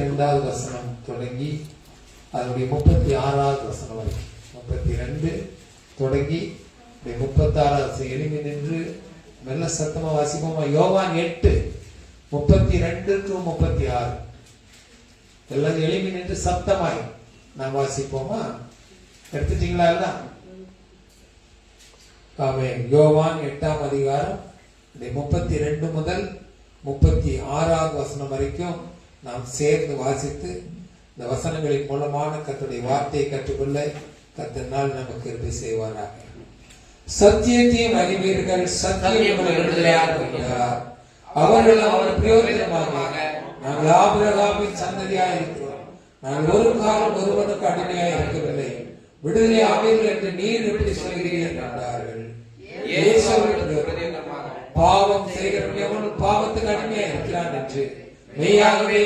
32வது வசனம் தொடங்கி அதனுடைய 36வது வசனம் வரைக்கும், 32 தொடங்கி 36 எழுமி நின்று மெல்ல சத்தமா வாசிப்போமா? யோவான் 8:32 to 36 எல்லாம் எழுமி நின்று சத்தமாய் நான் வாசிப்போமா? எடுத்துட்டீங்களா எல்லாம்? ஆமென். யோவான் 8ஆம் அதிகாரம் 32 முதல் 36வது வசனம் வரைக்கும் நாம் சேர்ந்து வாசித்து இந்த வசனங்களின் மூலமான கர்த்தருடைய வார்த்தையை கற்றுக்கொள்ள கர்த்தர் நமக்கு கிருபை செய்வாராக. சத்தியத்தையும் அறிவீர்கள், சத்தியம் உங்களை விடுதலையாக்குகிறார். அவர்கள் அவர் பிரயோஜனமாக நாங்கள் ஆபிரகாமின் சந்ததியாக இருக்கிறோம், நாங்கள் ஒரு காலம் ஒருவனுக்கு அடிமையாக இருக்கவில்லை, விடுதலை ஆவீர்கள் என்று நீர் எப்படி சொல்கிறீர்கள் என்றார்கள். பாவம் செய்கிறவன் எவனும் பாவத்துக்கு அடிமையாக இருக்கிறான் என்று மெய்யாகவே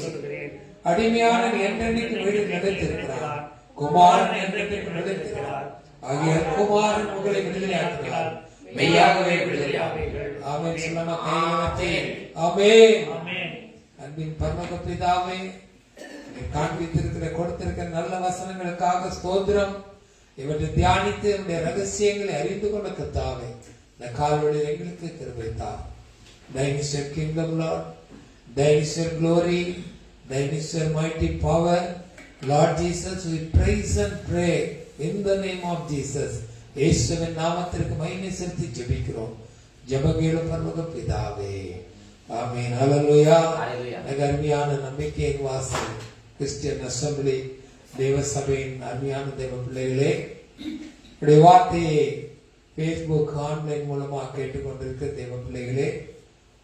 சொல்கிறேன். அடிமையான என்றென்னைக்கு வீடு நிலைத்திருக்கிறார், குமாரன் என்றென்னைக்கு நிலைத்திருக்கிறார். ஆகிய குமாரன் உங்களை விடுதலையாக்குகிறார், மெய்யாகவே விடுதலையாவீர்கள். ஆமென். சொல்லமா கையிலே. ஆமென். அன்பின் பரலோக பிதாவே, காண்பித்திருக்கிற கொடுத்திருக்கிற நல்ல வசனங்களுக்காக ஸ்தோத்திரம். இவற்றை தியானித்து என்னுடைய ரகசியங்களை அறிந்து கொண்ட கர்த்தாவே, இந்த கால்வழியில் எங்களுக்கு கிருபை தார். Thine is your kingdom, Lord. Thine is your glory. Thine is your mighty power. Lord Jesus, we praise and pray in the name of Jesus. இயேசுவின் நாமத்திற்கு மகிமை செலுத்தி ஜெபிக்கிறோம். ஜெபகேளு பரலோக பிதாவே. ஆமென். ஹல்லேலூயா. அருமையான நம்பிக்கையின் வாசல் கிறிஸ்டியன் அசெம்பிளி தேவ சபையின் அருமையான தேவ பிள்ளைகளே, உடைய வார்த்தையை பேஸ்புக் ஆன்லைன் மூலமாக கேட்டுக்கொண்டிருக்க தேவ பிள்ளைகளே,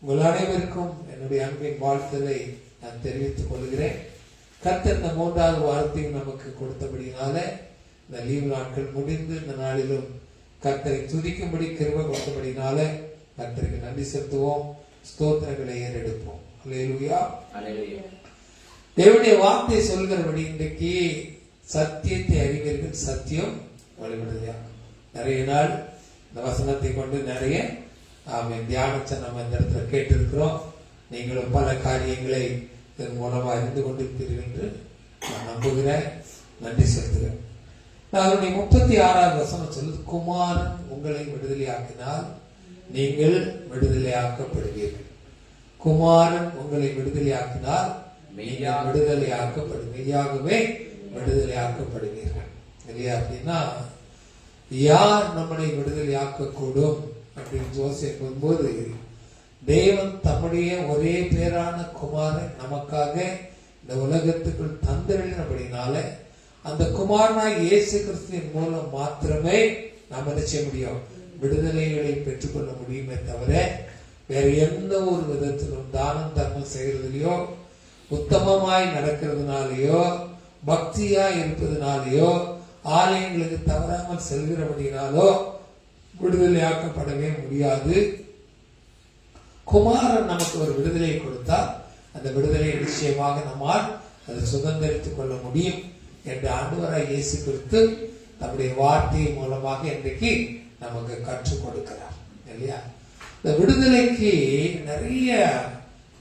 உங்கள் அனைவருக்கும் என்னுடைய அன்பின் வாழ்த்துக்களை நான் தெரிவித்துக் கொள்கிறேன். கர்த்தர் இந்த 3வது வாரத்தையும் நமக்கு கொடுத்தபடினால இந்த லீவு நாட்கள் முடிந்து இந்த நாளிலும் கர்த்தரை துதிக்கும்படி கிருபை கொடுத்தபடினால கர்த்தருக்கு நன்றி செலுத்துவோம், ஸ்தோத்திரங்களை ஏறெடுப்போம். அல்லேலூயா. தேவனுடைய வார்த்தை சொல்கிறபடி இன்றைக்கு சத்தியத்தை அறிவீர்கள், சத்தியம் வழிபடுதா. நிறைய நாள் இந்த வசனத்தை கொண்டு நிறைய தியானத்தை நம்ம இந்த இடத்துல கேட்டிருக்கிறோம். நீங்களும் பல காரியங்களை இதன் மூலமா அறிந்து கொண்டிருப்பீர்கள் என்று நான் நம்புகிறேன். நன்றி செலுத்துகிறேன். அதனுடைய 36வது வசனம் சொல்லுது, குமாரன் உங்களை விடுதலையாக்கினால் நீங்கள் விடுதலையாக்கப்படுவீர்கள். குமாரன் உங்களை விடுதலையாக்கினால் மெய்யாகவே விடுதலையாக்கப்படுவீர்கள். இல்லையா? அப்படின்னா யார் நம்மளை விடுதலையாக்க கூடும் அப்படின்னு யோசிக்கும் போது, தேவன் தம்முடைய ஒரே பேரான குமாரன் நமக்காக இந்த உலகத்துக்குள் தந்திருந்தபடினால அந்த குமாரனாய் இயேசு கிறிஸ்துவின் மூலம் மாத்திரமே நாம் என்ன செய்ய முடியும்? விடுதலைகளை பெற்றுக்கொள்ள முடியுமே தவிர வேற எந்த ஒரு விதத்திலும் தானம் தர்மம் செய்யறதுலையோ, உத்தமமாய் நடக்கிறதுனாலயோ, பக்தியா இருப்பதனாலேயோ, ஆலயங்களுக்கு தவறாமல் செல்கிறபடினாலோ விடுதலையாக்கப்படவே முடியாது. குமாரன் நமக்கு ஒரு விடுதலையை கொடுத்தால் அந்த விடுதலையை நிச்சயமாக நம்மால் அதை சுதந்திரித்துக் கொள்ள முடியும் என்று ஆண்டவராய் இயேசு கிறிஸ்து நம்முடைய வார்த்தை மூலமாக இன்றைக்கு நமக்கு கற்றுக் கொடுக்கிறார். இல்லையா? இந்த விடுதலைக்கு நிறைய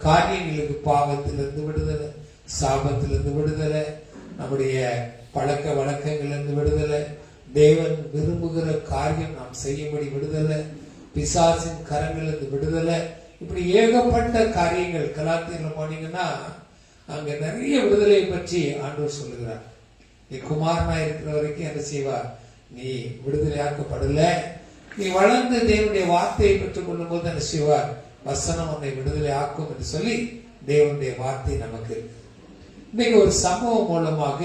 காரியங்களுக்கு, பாவத்திலிருந்து விடுதலை, சாபத்திலிருந்து விடுதலை, நம்முடைய பழக்க வழக்கங்களிலிருந்து விடுதலை, தேவன் விரும்புகிற காரியம் நாம் செய்யும்படி விடுதலை, பிசாசின் கரங்களிலிருந்து விடுதலை, இப்படி ஏகப்பட்ட காரியங்கள். கலாத்தியர்ல போனீங்கன்னா அங்க நிறைய விடுதலையை பற்றி ஆண்டவர் சொல்லுகிறார். நீ குமாரனா இருக்கிற வரைக்கும் என்ன செய்வார்? நீ விடுதலையாக்கப்படல. நீ வளர்ந்து தேவனுடைய வார்த்தையை பெற்றுக் கொள்ளும் போது என்ன செய்வார்? வசனம் உன்னை விடுதலை ஆக்கும் என்று சொல்லி தேவனுடைய வார்த்தை நமக்கு. இன்னைக்கு ஒரு சம்பவம் மூலமாக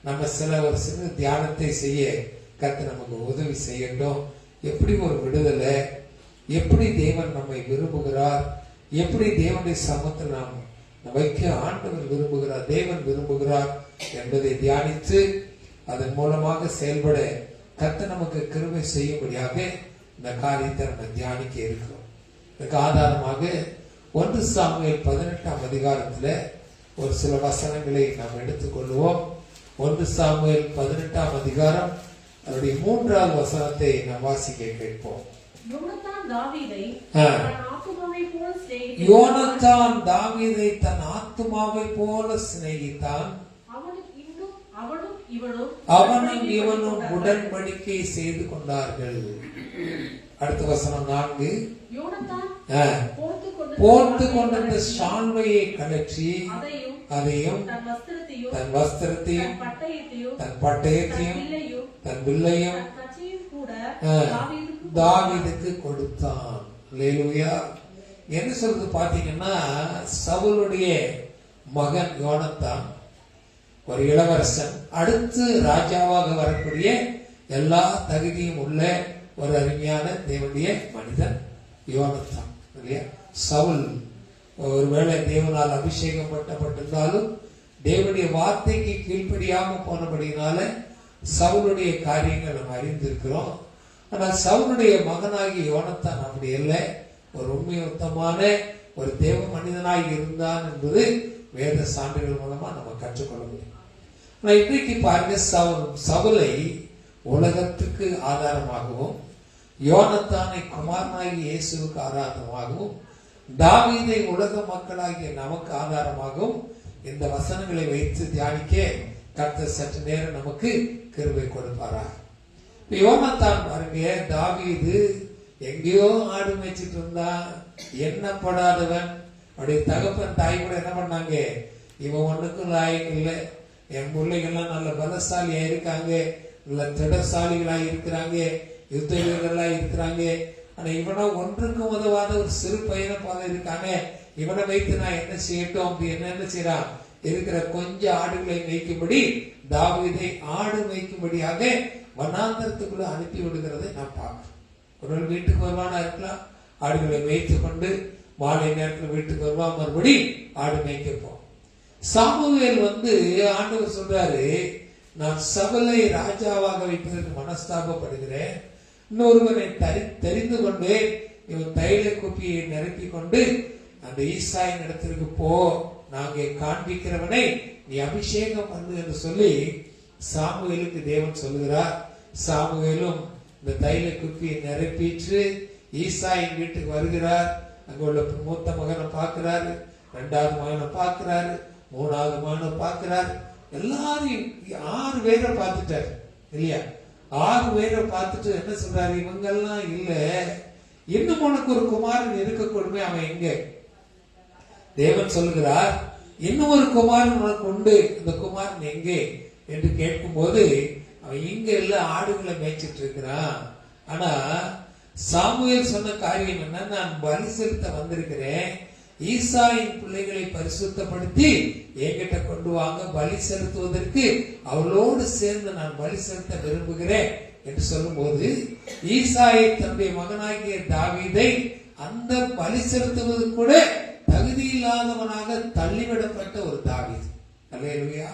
நம்ம ஒரு சின்ன தியானத்தை செய்ய கர்த்தர் நமக்கு உதவி செய்யட்டும். எப்படி ஒரு விடுதலை, எப்படி தேவன் நம்மை விரும்புகிறார், எப்படி தேவனுடைய சமூகத்தில் நாம் வைக்க ஆண்டவர் விரும்புகிறார், தேவன் விரும்புகிறார் என்பதை தியானித்து அதன் மூலமாக செயல்பட கர்த்தர் நமக்கு கிருபை செய்யும்படியாக இந்த காரியத்தை நம்ம தியானிக்க இருக்கிறோம். இதுக்கு ஆதாரமாக 1 சாமுவேல் 18ஆம் அதிகாரத்துல ஒரு சில வசனங்களை நாம் எடுத்துக்கொள்வோம். 1 சாமுவேல் 18ஆம் அதிகாரம் அதனுடைய 3வது வசனத்தை நாம் வாசிக்க கேட்போம். யோனத்தான் தாவீதை தன் ஆத்துமாவை போல சிநேகித்தான். அவனும் இவனும் உடன்படிக்கை செய்து கொண்டார்கள். அடுத்த வசனம் 4. போர்த்து கொண்டிருந்த சால்வையை கழற்றி அதையும் தன் வஸ்திரத்தையும் தன் பட்டயத்தையும் தன் வில்லையும் தாவீதுக்கு கொடுத்தான். அல்லேலூயா. என்ன சொல்றது பாத்தீங்கன்னா, சவுலுடைய மகன் யோனத்தான் ஒரு இளவரசன், அடுத்து ராஜாவாக வரக்கூடிய எல்லா தகுதியும் உள்ள ஒரு அருமையான தேவனுடைய மனிதன் யோனத்தான் இல்லையா. சவுல் ஒருவேளை தேவனால் அபிஷேகம் பட்டப்பட்டிருந்தாலும் தேவனுடைய வார்த்தைக்கு கீழ்ப்படியாம போனபடினால சவுலுடைய காரியங்கள் நம்ம அறிந்திருக்கிறோம். ஆனால் சவுலுடைய மகனாகி யோனத்தான் அப்படி இல்லை, ஒரு உண்மையுத்தமான ஒரு தேவ மனிதனாய் இருந்தான் என்பது வேத சான்றுகள் மூலமா நம்ம கற்றுக்கொள்ள முடியும். ஆனா இன்றைக்கு பாருங்க, சவுலை உலகத்துக்கு ஆதாரமாகவும் யோனத்தானை குமாரனாகி இயேசுவுக்கு ஆதாரமாகவும் தாவீதை உலக மக்களாகிய நமக்கு ஆதாரமாகவும் இந்த வசனங்களை வைத்து தியானிக்க கர்த்தர் சற்று நேரம் நமக்கு கிருபை கொடுப்பாரா. யோனத்தான் பாருங்க, தாவீது எங்கேயோ ஆடு மேய்ச்சிட்டு இருந்தான், எண்ணப்படாதவன். அப்படி தகப்பன் தாய் கூட என்ன பண்ணாங்க, இவன் ஒண்ணுக்கும் லாயக்கு இல்லை, என் பிள்ளைகள்லாம் நல்ல பலசாலியா இருக்காங்க, நல்ல திடசாலிகளா இருக்கிறாங்க, யுத்த வீரர்களா இருக்கிறாங்க, ஆனா இவனை ஒன்றுக்கும் உதவாத ஒரு சிறு பையனை போல இருக்காங்க, இவனை வைத்து நான் என்ன செய்யட்டும் அப்படி என்ன செய்யறான், இருக்கிற கொஞ்சம் ஆடுகளை மேய்க்கும்படி தாவீதை ஆடு மேய்க்கும்படியாக வனாந்தரத்துக்குள்ள அனுப்பி விடுகிறதை நான் பார்க்கிறேன். ஒரு வீட்டுக்கு வருவானா இருக்கலாம், ஆடுகளை மேய்த்து கொண்டு மாலை நேரத்தில் வீட்டுக்கு வருவான், மறுபடி ஆடு மேய்க்கப்போம். சாமுவேல் ஆண்டவர் சொல்றாரு, நான் சவுலை ராஜாவாக வைப்பதற்கு மனஸ்தாபப்படுகிறேன், இன்னொருவனை தெரிந்து கொண்டு இவன் தைல குப்பியை நிரப்பி கொண்டு அந்த ஈசாயின் இடத்திற்கு போ, நாங்க காண்பிக்கிறவனை நீ அபிஷேகம் பண்ணு என்று சொல்லி சாமுவேலுக்கு தேவன் சொல்லுகிறார். சாமுவேலும் இந்த தைல குப்பியை நிரப்பிட்டு ஈசாயின் வீட்டுக்கு வருகிறார். அங்க உள்ள மூத்த மகனை பார்க்கிறாரு, 2வது மகனை பார்க்கிறாரு, 3வது மகனை பார்க்கிறாரு. எல்லாரையும் 6 பேரை பார்த்துட்டாரு இல்லையா. 6 பேரை பார்த்துட்டு என்ன சொல்றாரு, இவங்கெல்லாம் இல்ல, இன்னும் உனக்கு ஒரு குமாரன் இருக்கக்கூடுமே, அவன் எங்க? தேவன் சொல்லுகிறார், இன்னும் ஒரு குமாரன் உனக்கு உண்டு, இந்த குமாரன் எங்கே என்று கேட்கும் போது அவன் இங்க இல்ல, ஆடுகளை மேய்ச்சிட்டு இருக்கிறான். ஆனா சாமுவேல் சொன்ன காரியம் என்ன, நான் பலி செலுத்த வந்திருக்கிறேன், ஈசாயின் பிள்ளைகளை பரிசுத்தப்படுத்தி என்கிட்ட கொண்டு வாங்க, பலி செலுத்துவதற்கு அவளோடு சேர்ந்து நான் பலி செலுத்த விரும்புகிறேன் என்று சொல்லும் போது ஈசாயை தன்னுடைய மகனாகிய தாவீதை அந்த பலி செலுத்துவது கூட தகுதி இல்லாதவனாக தள்ளிவிடப்பட்ட ஒரு தாவீது. அல்லேலூயா.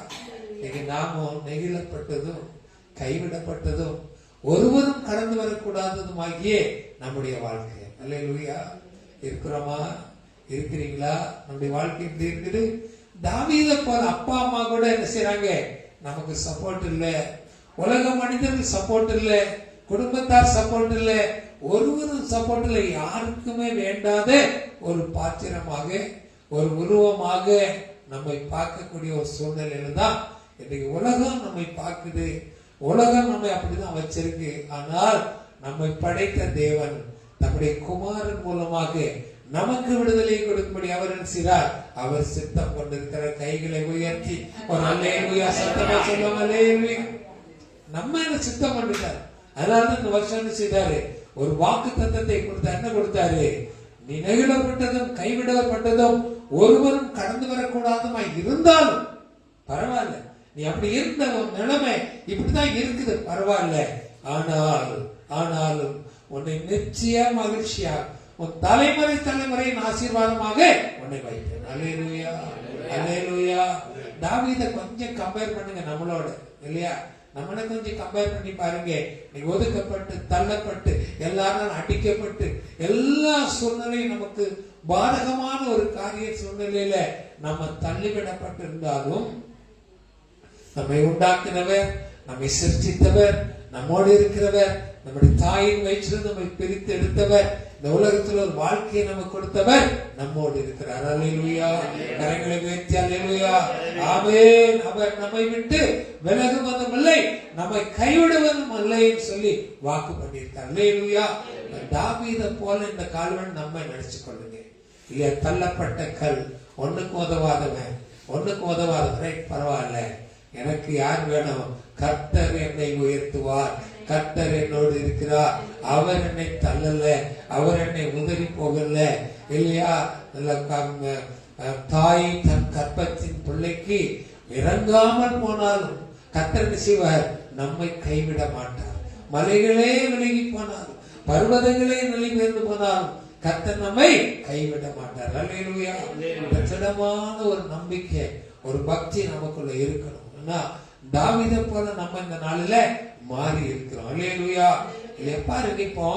இன்னைக்கு நாமும் நெகிழப்பட்டதும் கைவிடப்பட்டதும் ஒருவரும் கடந்து வரக்கூடாததுமாகிய நம்முடைய வாழ்க்கை. அல்லேலூயா. இருக்கிறோமா? இருக்கிறீங்களா? நம்முடைய வாழ்க்கை எப்படி இருக்குது? தாவீதை போல அப்பா அம்மா கூட என்ன செய்யறாங்க, நமக்கு சப்போர்ட் இல்ல, உலக மனிதர்கள் சப்போர்ட் இல்ல, குடும்பத்தார் சப்போர்ட் இல்ல, ஒருவரும் சப்போர்ட் இல்லை, யாருக்குமே வேண்டாத ஒரு பாத்திரமாக ஒரு உருவமாக நம்மை பார்க்கக்கூடிய ஒரு சூழ்நிலையில தான் இன்னைக்கு உலகம் நம்மை பார்க்குது. உலகம் நம்மை அப்படிதான் வச்சிருக்கு. ஆனால் நம்மை படைத்த தேவன் நம்முடைய குமாரன் மூலமாக நமக்கு விடுதலை கொடுக்கும்படி அவர் செய்தார். அவர் சித்தம் கொண்டிருக்கிற கைகளை உயர்த்தி ஒரு அல்லேலூயா சத்தமா சொல்லுவாங்க. அல்லேலூயா. நம்ம என்ன சித்தம் பண்ணிட்டார். அதனால இந்த வருஷம் என்ன செய்தாரு, ஒரு வாக்கு தத்தத்தை கொடுத்தார். என்ன கொடுத்தாரு, நீ நெகிழப்பட்டதும் கைவிடப்பட்டதும் ஒருவரும் கடந்து வரக்கூடாதுமா இருந்தாலும் பரவாயில்ல, நீ அப்படி இருந்த ஒரு நிலைமை இப்படிதான் இருக்குது, பரவாயில்ல, ஆனாலும் உன்னை நிச்சய மகிழ்ச்சியா உன் தலைமுறையின் ஆசீர்வாதமாக உன்னை வைப்பேன். அல்லேலூயா. அல்லேலூயா. தாவீதை கொஞ்சம் கம்பேர் பண்ணுங்க நம்மளோட இல்லையா. நம்மளை கொஞ்சம் கம்பேர் பண்ணி பாருங்க. நீ ஒதுக்கப்பட்டு தள்ளப்பட்டு எல்லாரும் அடிக்கப்பட்டு எல்லா சூழ்நிலையும் நமக்கு பாதகமான ஒரு காரிய சூழ்நிலையில நம்ம தள்ளிவிடப்பட்டு இருந்தாலும் நம்மை உண்டாக்கினவர், நம்மை சிருஷ்டித்தவர், நம்மோடு இருக்கிறவர், நம்முடைய தாயின் வயிற்றிலிருந்து நம்மை பிரித்து எடுத்தவர், இந்த உலகத்தில் ஒரு வாழ்க்கையை நமக்கு கொடுத்தவர் நம்மோடு இருக்கிறார். அல்லேலூயா. கரங்களை உயர்த்தி அல்லேலூயா. ஆமென். அவர் நம்மை விட்டு விலகுவதும் இல்லை, நம்மை கைவிடுவதும் இல்லைன்னு சொல்லி வாக்கு பண்ணியிருக்கார். அல்லேலூயா. தாவீதை போல இந்த கால்வன் நம்மை நினைச்சு கொள்ளுங்க இல்லையா? தள்ளப்பட்ட கல், ஒண்ணுக்கு உதவாதவரை பரவாயில்ல, எனக்கு யார் வேணும்? கர்த்தர் என்னை உயர்த்துவார், கர்த்தர் என்னோடு இருக்கிறார், அவர் என்னை தள்ளல, அவர் என்னை உதறி போகல இல்லையா? தாய் தன் கற்பத்தின் பிள்ளைக்கு இறங்காமல் போனாலும் கர்த்தர் செய்வார், நம்மை கைவிட மாட்டார். மலைகளே விலகி போனாலும், பர்வதங்களே நிலைபெயர்ந்து போனாலும் கர்த்தர் நம்மை கைவிட மாட்டார். அல்லேலூயா. திடமான ஒரு நம்பிக்கை, ஒரு பக்தி நமக்குள்ள இருக்கணும். தாவீதை போல நம்ம இந்த நாளில மாறி இருக்கிறோம். அல்லேலூயா. பாருங்க, இப்போ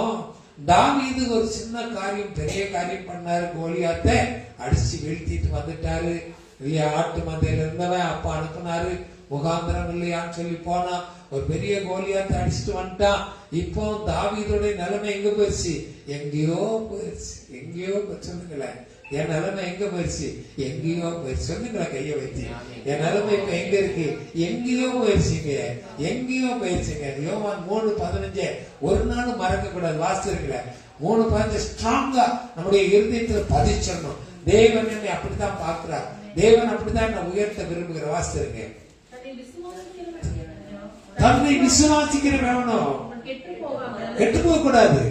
தாவீது ஒரு சின்ன காரியம் பெரிய காரியம் பண்ணாரு. கோலியாத்தை அடிச்சு வீழ்த்திட்டு வந்துட்டாரு இல்லையா? ஆட்டு மந்தையில இருந்தவன் அப்பா அனுப்புனாரு, முகாந்திரம் இல்லையான்னு சொல்லி போனா ஒரு பெரிய கோலியாத்தை அடிச்சுட்டு வந்துட்டான். இப்போ தாவீதுடைய நிலைமை எங்க போயிடுச்சு? எங்கேயோ போயிடுச்சு. சொல்லுங்களேன், என் நிலைமை எங்க போயிடுச்சு? எங்கேயோ போயிடுச்சு. சொல்லுங்களேன், கைய வச்சு. என் நிலைமை இப்ப எங்க இருக்கு? எங்கேயோ போயிடுச்சுங்க. யோவான் 3:15 ஒரு நாள் மறக்க கூடாது. வாசிச்சிருக்கல 3:15 ஸ்ட்ராங்கா நம்முடைய இருதயத்துல பதிச்சிடணும். தேவன் என்னை அப்படித்தான் பார்க்கிறார், தேவன் அப்படித்தான் என்னை உயர்த்த விரும்புகிற. வாசிச்சிருங்க. தன்னை விசுவாசிக்கிற வேணும், கெட்டு போக கூடாது,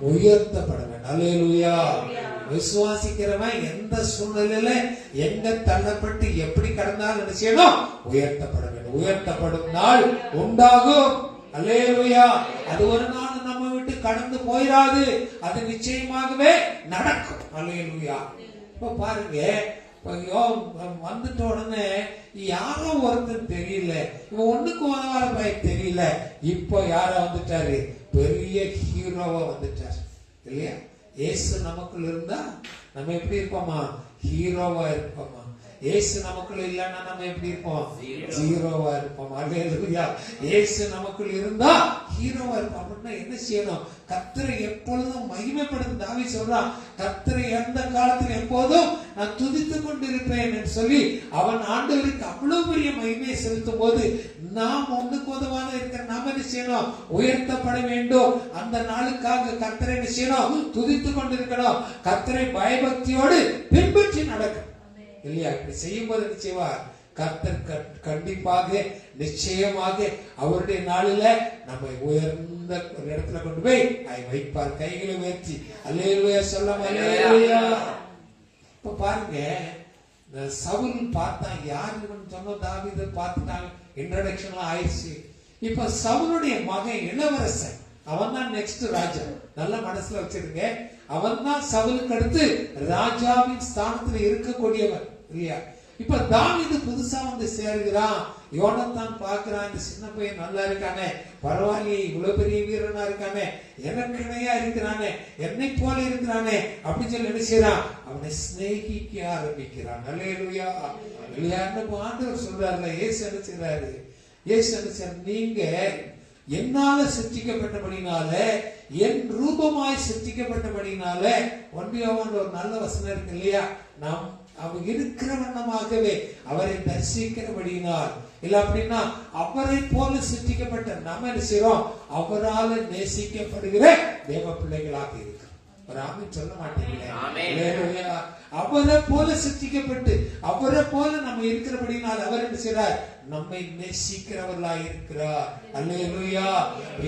உயர்த்தப்பட வேண்டும். அல்லேலூயா. விசுவாசிக்கிறவன் எந்த சூழ்நிலையில எங்க தள்ளப்பட்டு எப்படி கடந்தாலும் நினைச்சேனும் உயர்த்தப்பட வேண்டும். உயர்த்தப்படும் நாள் உண்டாகும். அல்லேலூயா. அது ஒரு நாள் நம்ம விட்டு கடந்து போயிடாது, அது நிச்சயமாகவே நடக்கும். அல்லேலூயா. இப்ப பாருங்க, வந்துட்ட உடனே யாரோ ஒருத்தர் தெரியல, இவன் ஒண்ணுக்கு உதவாத பையன் தெரியல, இப்போ யார வந்துட்டாரு? பெரிய ஹீரோவா வந்துட்டார் இல்லையா? இயேசு நமக்குள்ள இருந்தா நம்ம எப்படி இருப்போமா? ஹீரோவா இருப்போமா? இயேசு நமக்குள்ள இல்லைன்னா நம்ம எப்படி இருப்போம்? ஜீரோவா இருப்போம். அல்லேலூயா. இயேசு நமக்குள்ள இருந்தா ஹீரோவா இருப்போம். அப்படின்னா என்ன செய்யணும்? கர்த்தரை எப்பொழுதும் மகிமைப்படுத்த தாவீது சொல்றான், கர்த்தரை எந்த காலத்தில் எப்போதும் நான் துதித்துக் கொண்டிருப்பேன் என்று சொல்லி அவன் ஆண்டவருக்கு அவ்வளவு பெரிய மகிமையை செலுத்தும் போது நாம் ஒண்ணுக்கு உதவாத இருக்கிற நாம என்ன செய்யணும்? உயர்த்தப்பட வேண்டும். அந்த நாளுக்காக கர்த்தரை என்ன செய்யணும்? துதித்துக் கொண்டிருக்கணும். கர்த்தரை பயபக்தியோடு பின்பற்றி நடக்கும் இல்லையா? இப்படி செய்யும் போது என்ன செய்வார்? கர்த்தர் கண்டிப்பாக நிச்சயமாக அவருடைய நாளில நம்மை உயர்ந்த ஒரு இடத்துல கொண்டு போய் வைப்பார். கைகளை உயர்த்தி அல்லேலூயா சொல்ல. அல்லேலூயா. இப்ப பாருங்க, சவுல் பார்த்தா யாருன்னு சொன்ன தாவீதை பார்த்துட்டாங்க, இன்ட்ரோடக்ஷன் ஆயிடுச்சு. இப்ப சவுலுடைய மகன் இளவரசன், அவன் தான் நெக்ஸ்ட் ராஜா. நல்ல மனசுல வச்சிருங்க, அவன் தான் சவுலுக்கு அடுத்து ராஜாவின் ஸ்தானத்துல இருக்கக்கூடியவன் இல்லையா? இப்ப தாவீது புதுசா வந்து சேருகிறான். யோனத்தான் பார்க்கிறான், இந்த சின்ன பையன் நல்லா இருக்கானே, பரவாயில்லையே, இவ்வளவு பெரிய வீரனா இருக்கானே, எனக்கு இணையா இருக்கிறானே, என்னை போல இருக்கிறானே அப்படின்னு சொல்லி என்ன செய்யறான்? அவனை சிநேகிக்க ஆரம்பிக்கிறான். அல்லேலூயா. இல்லையான்னு ஆண்டவர் சொல்றாருல. இயேசு என்ன செய்றாரு? இயேசு என்ன செய்றாரு? நீங்க என்னால சிருஷ்டிக்கப்பட்டபடினால, என் ரூபமாய் சிருஷ்டிக்கப்பட்டபடினால, ஒன்றியவான் ஒரு நல்ல வசனம் இருக்கு இல்லையா? நாம் அவன் இருக்கிற வண்ணமாகவே அவரை தரிசிக்கிறபடியினால், இல்ல அப்படின்னா அவரை போல சிருஷ்டிக்கப்பட்ட நம்ம என்ன செய்றோம்? அவரால் நேசிக்கப்படுகிற தேவ பிள்ளைகளாக இருக்கு. ஒரு ஆமென் சொல்ல மாட்டீங்களே? அவரை போல சிருஷ்டிக்கப்பட்டு அவரை போல நம்ம இருக்கிறபடினால் அவர் என்ன செய்றார்? நம்மை நேசிக்கிறவர்களாக இருக்கிறார். அல்லேலூயா.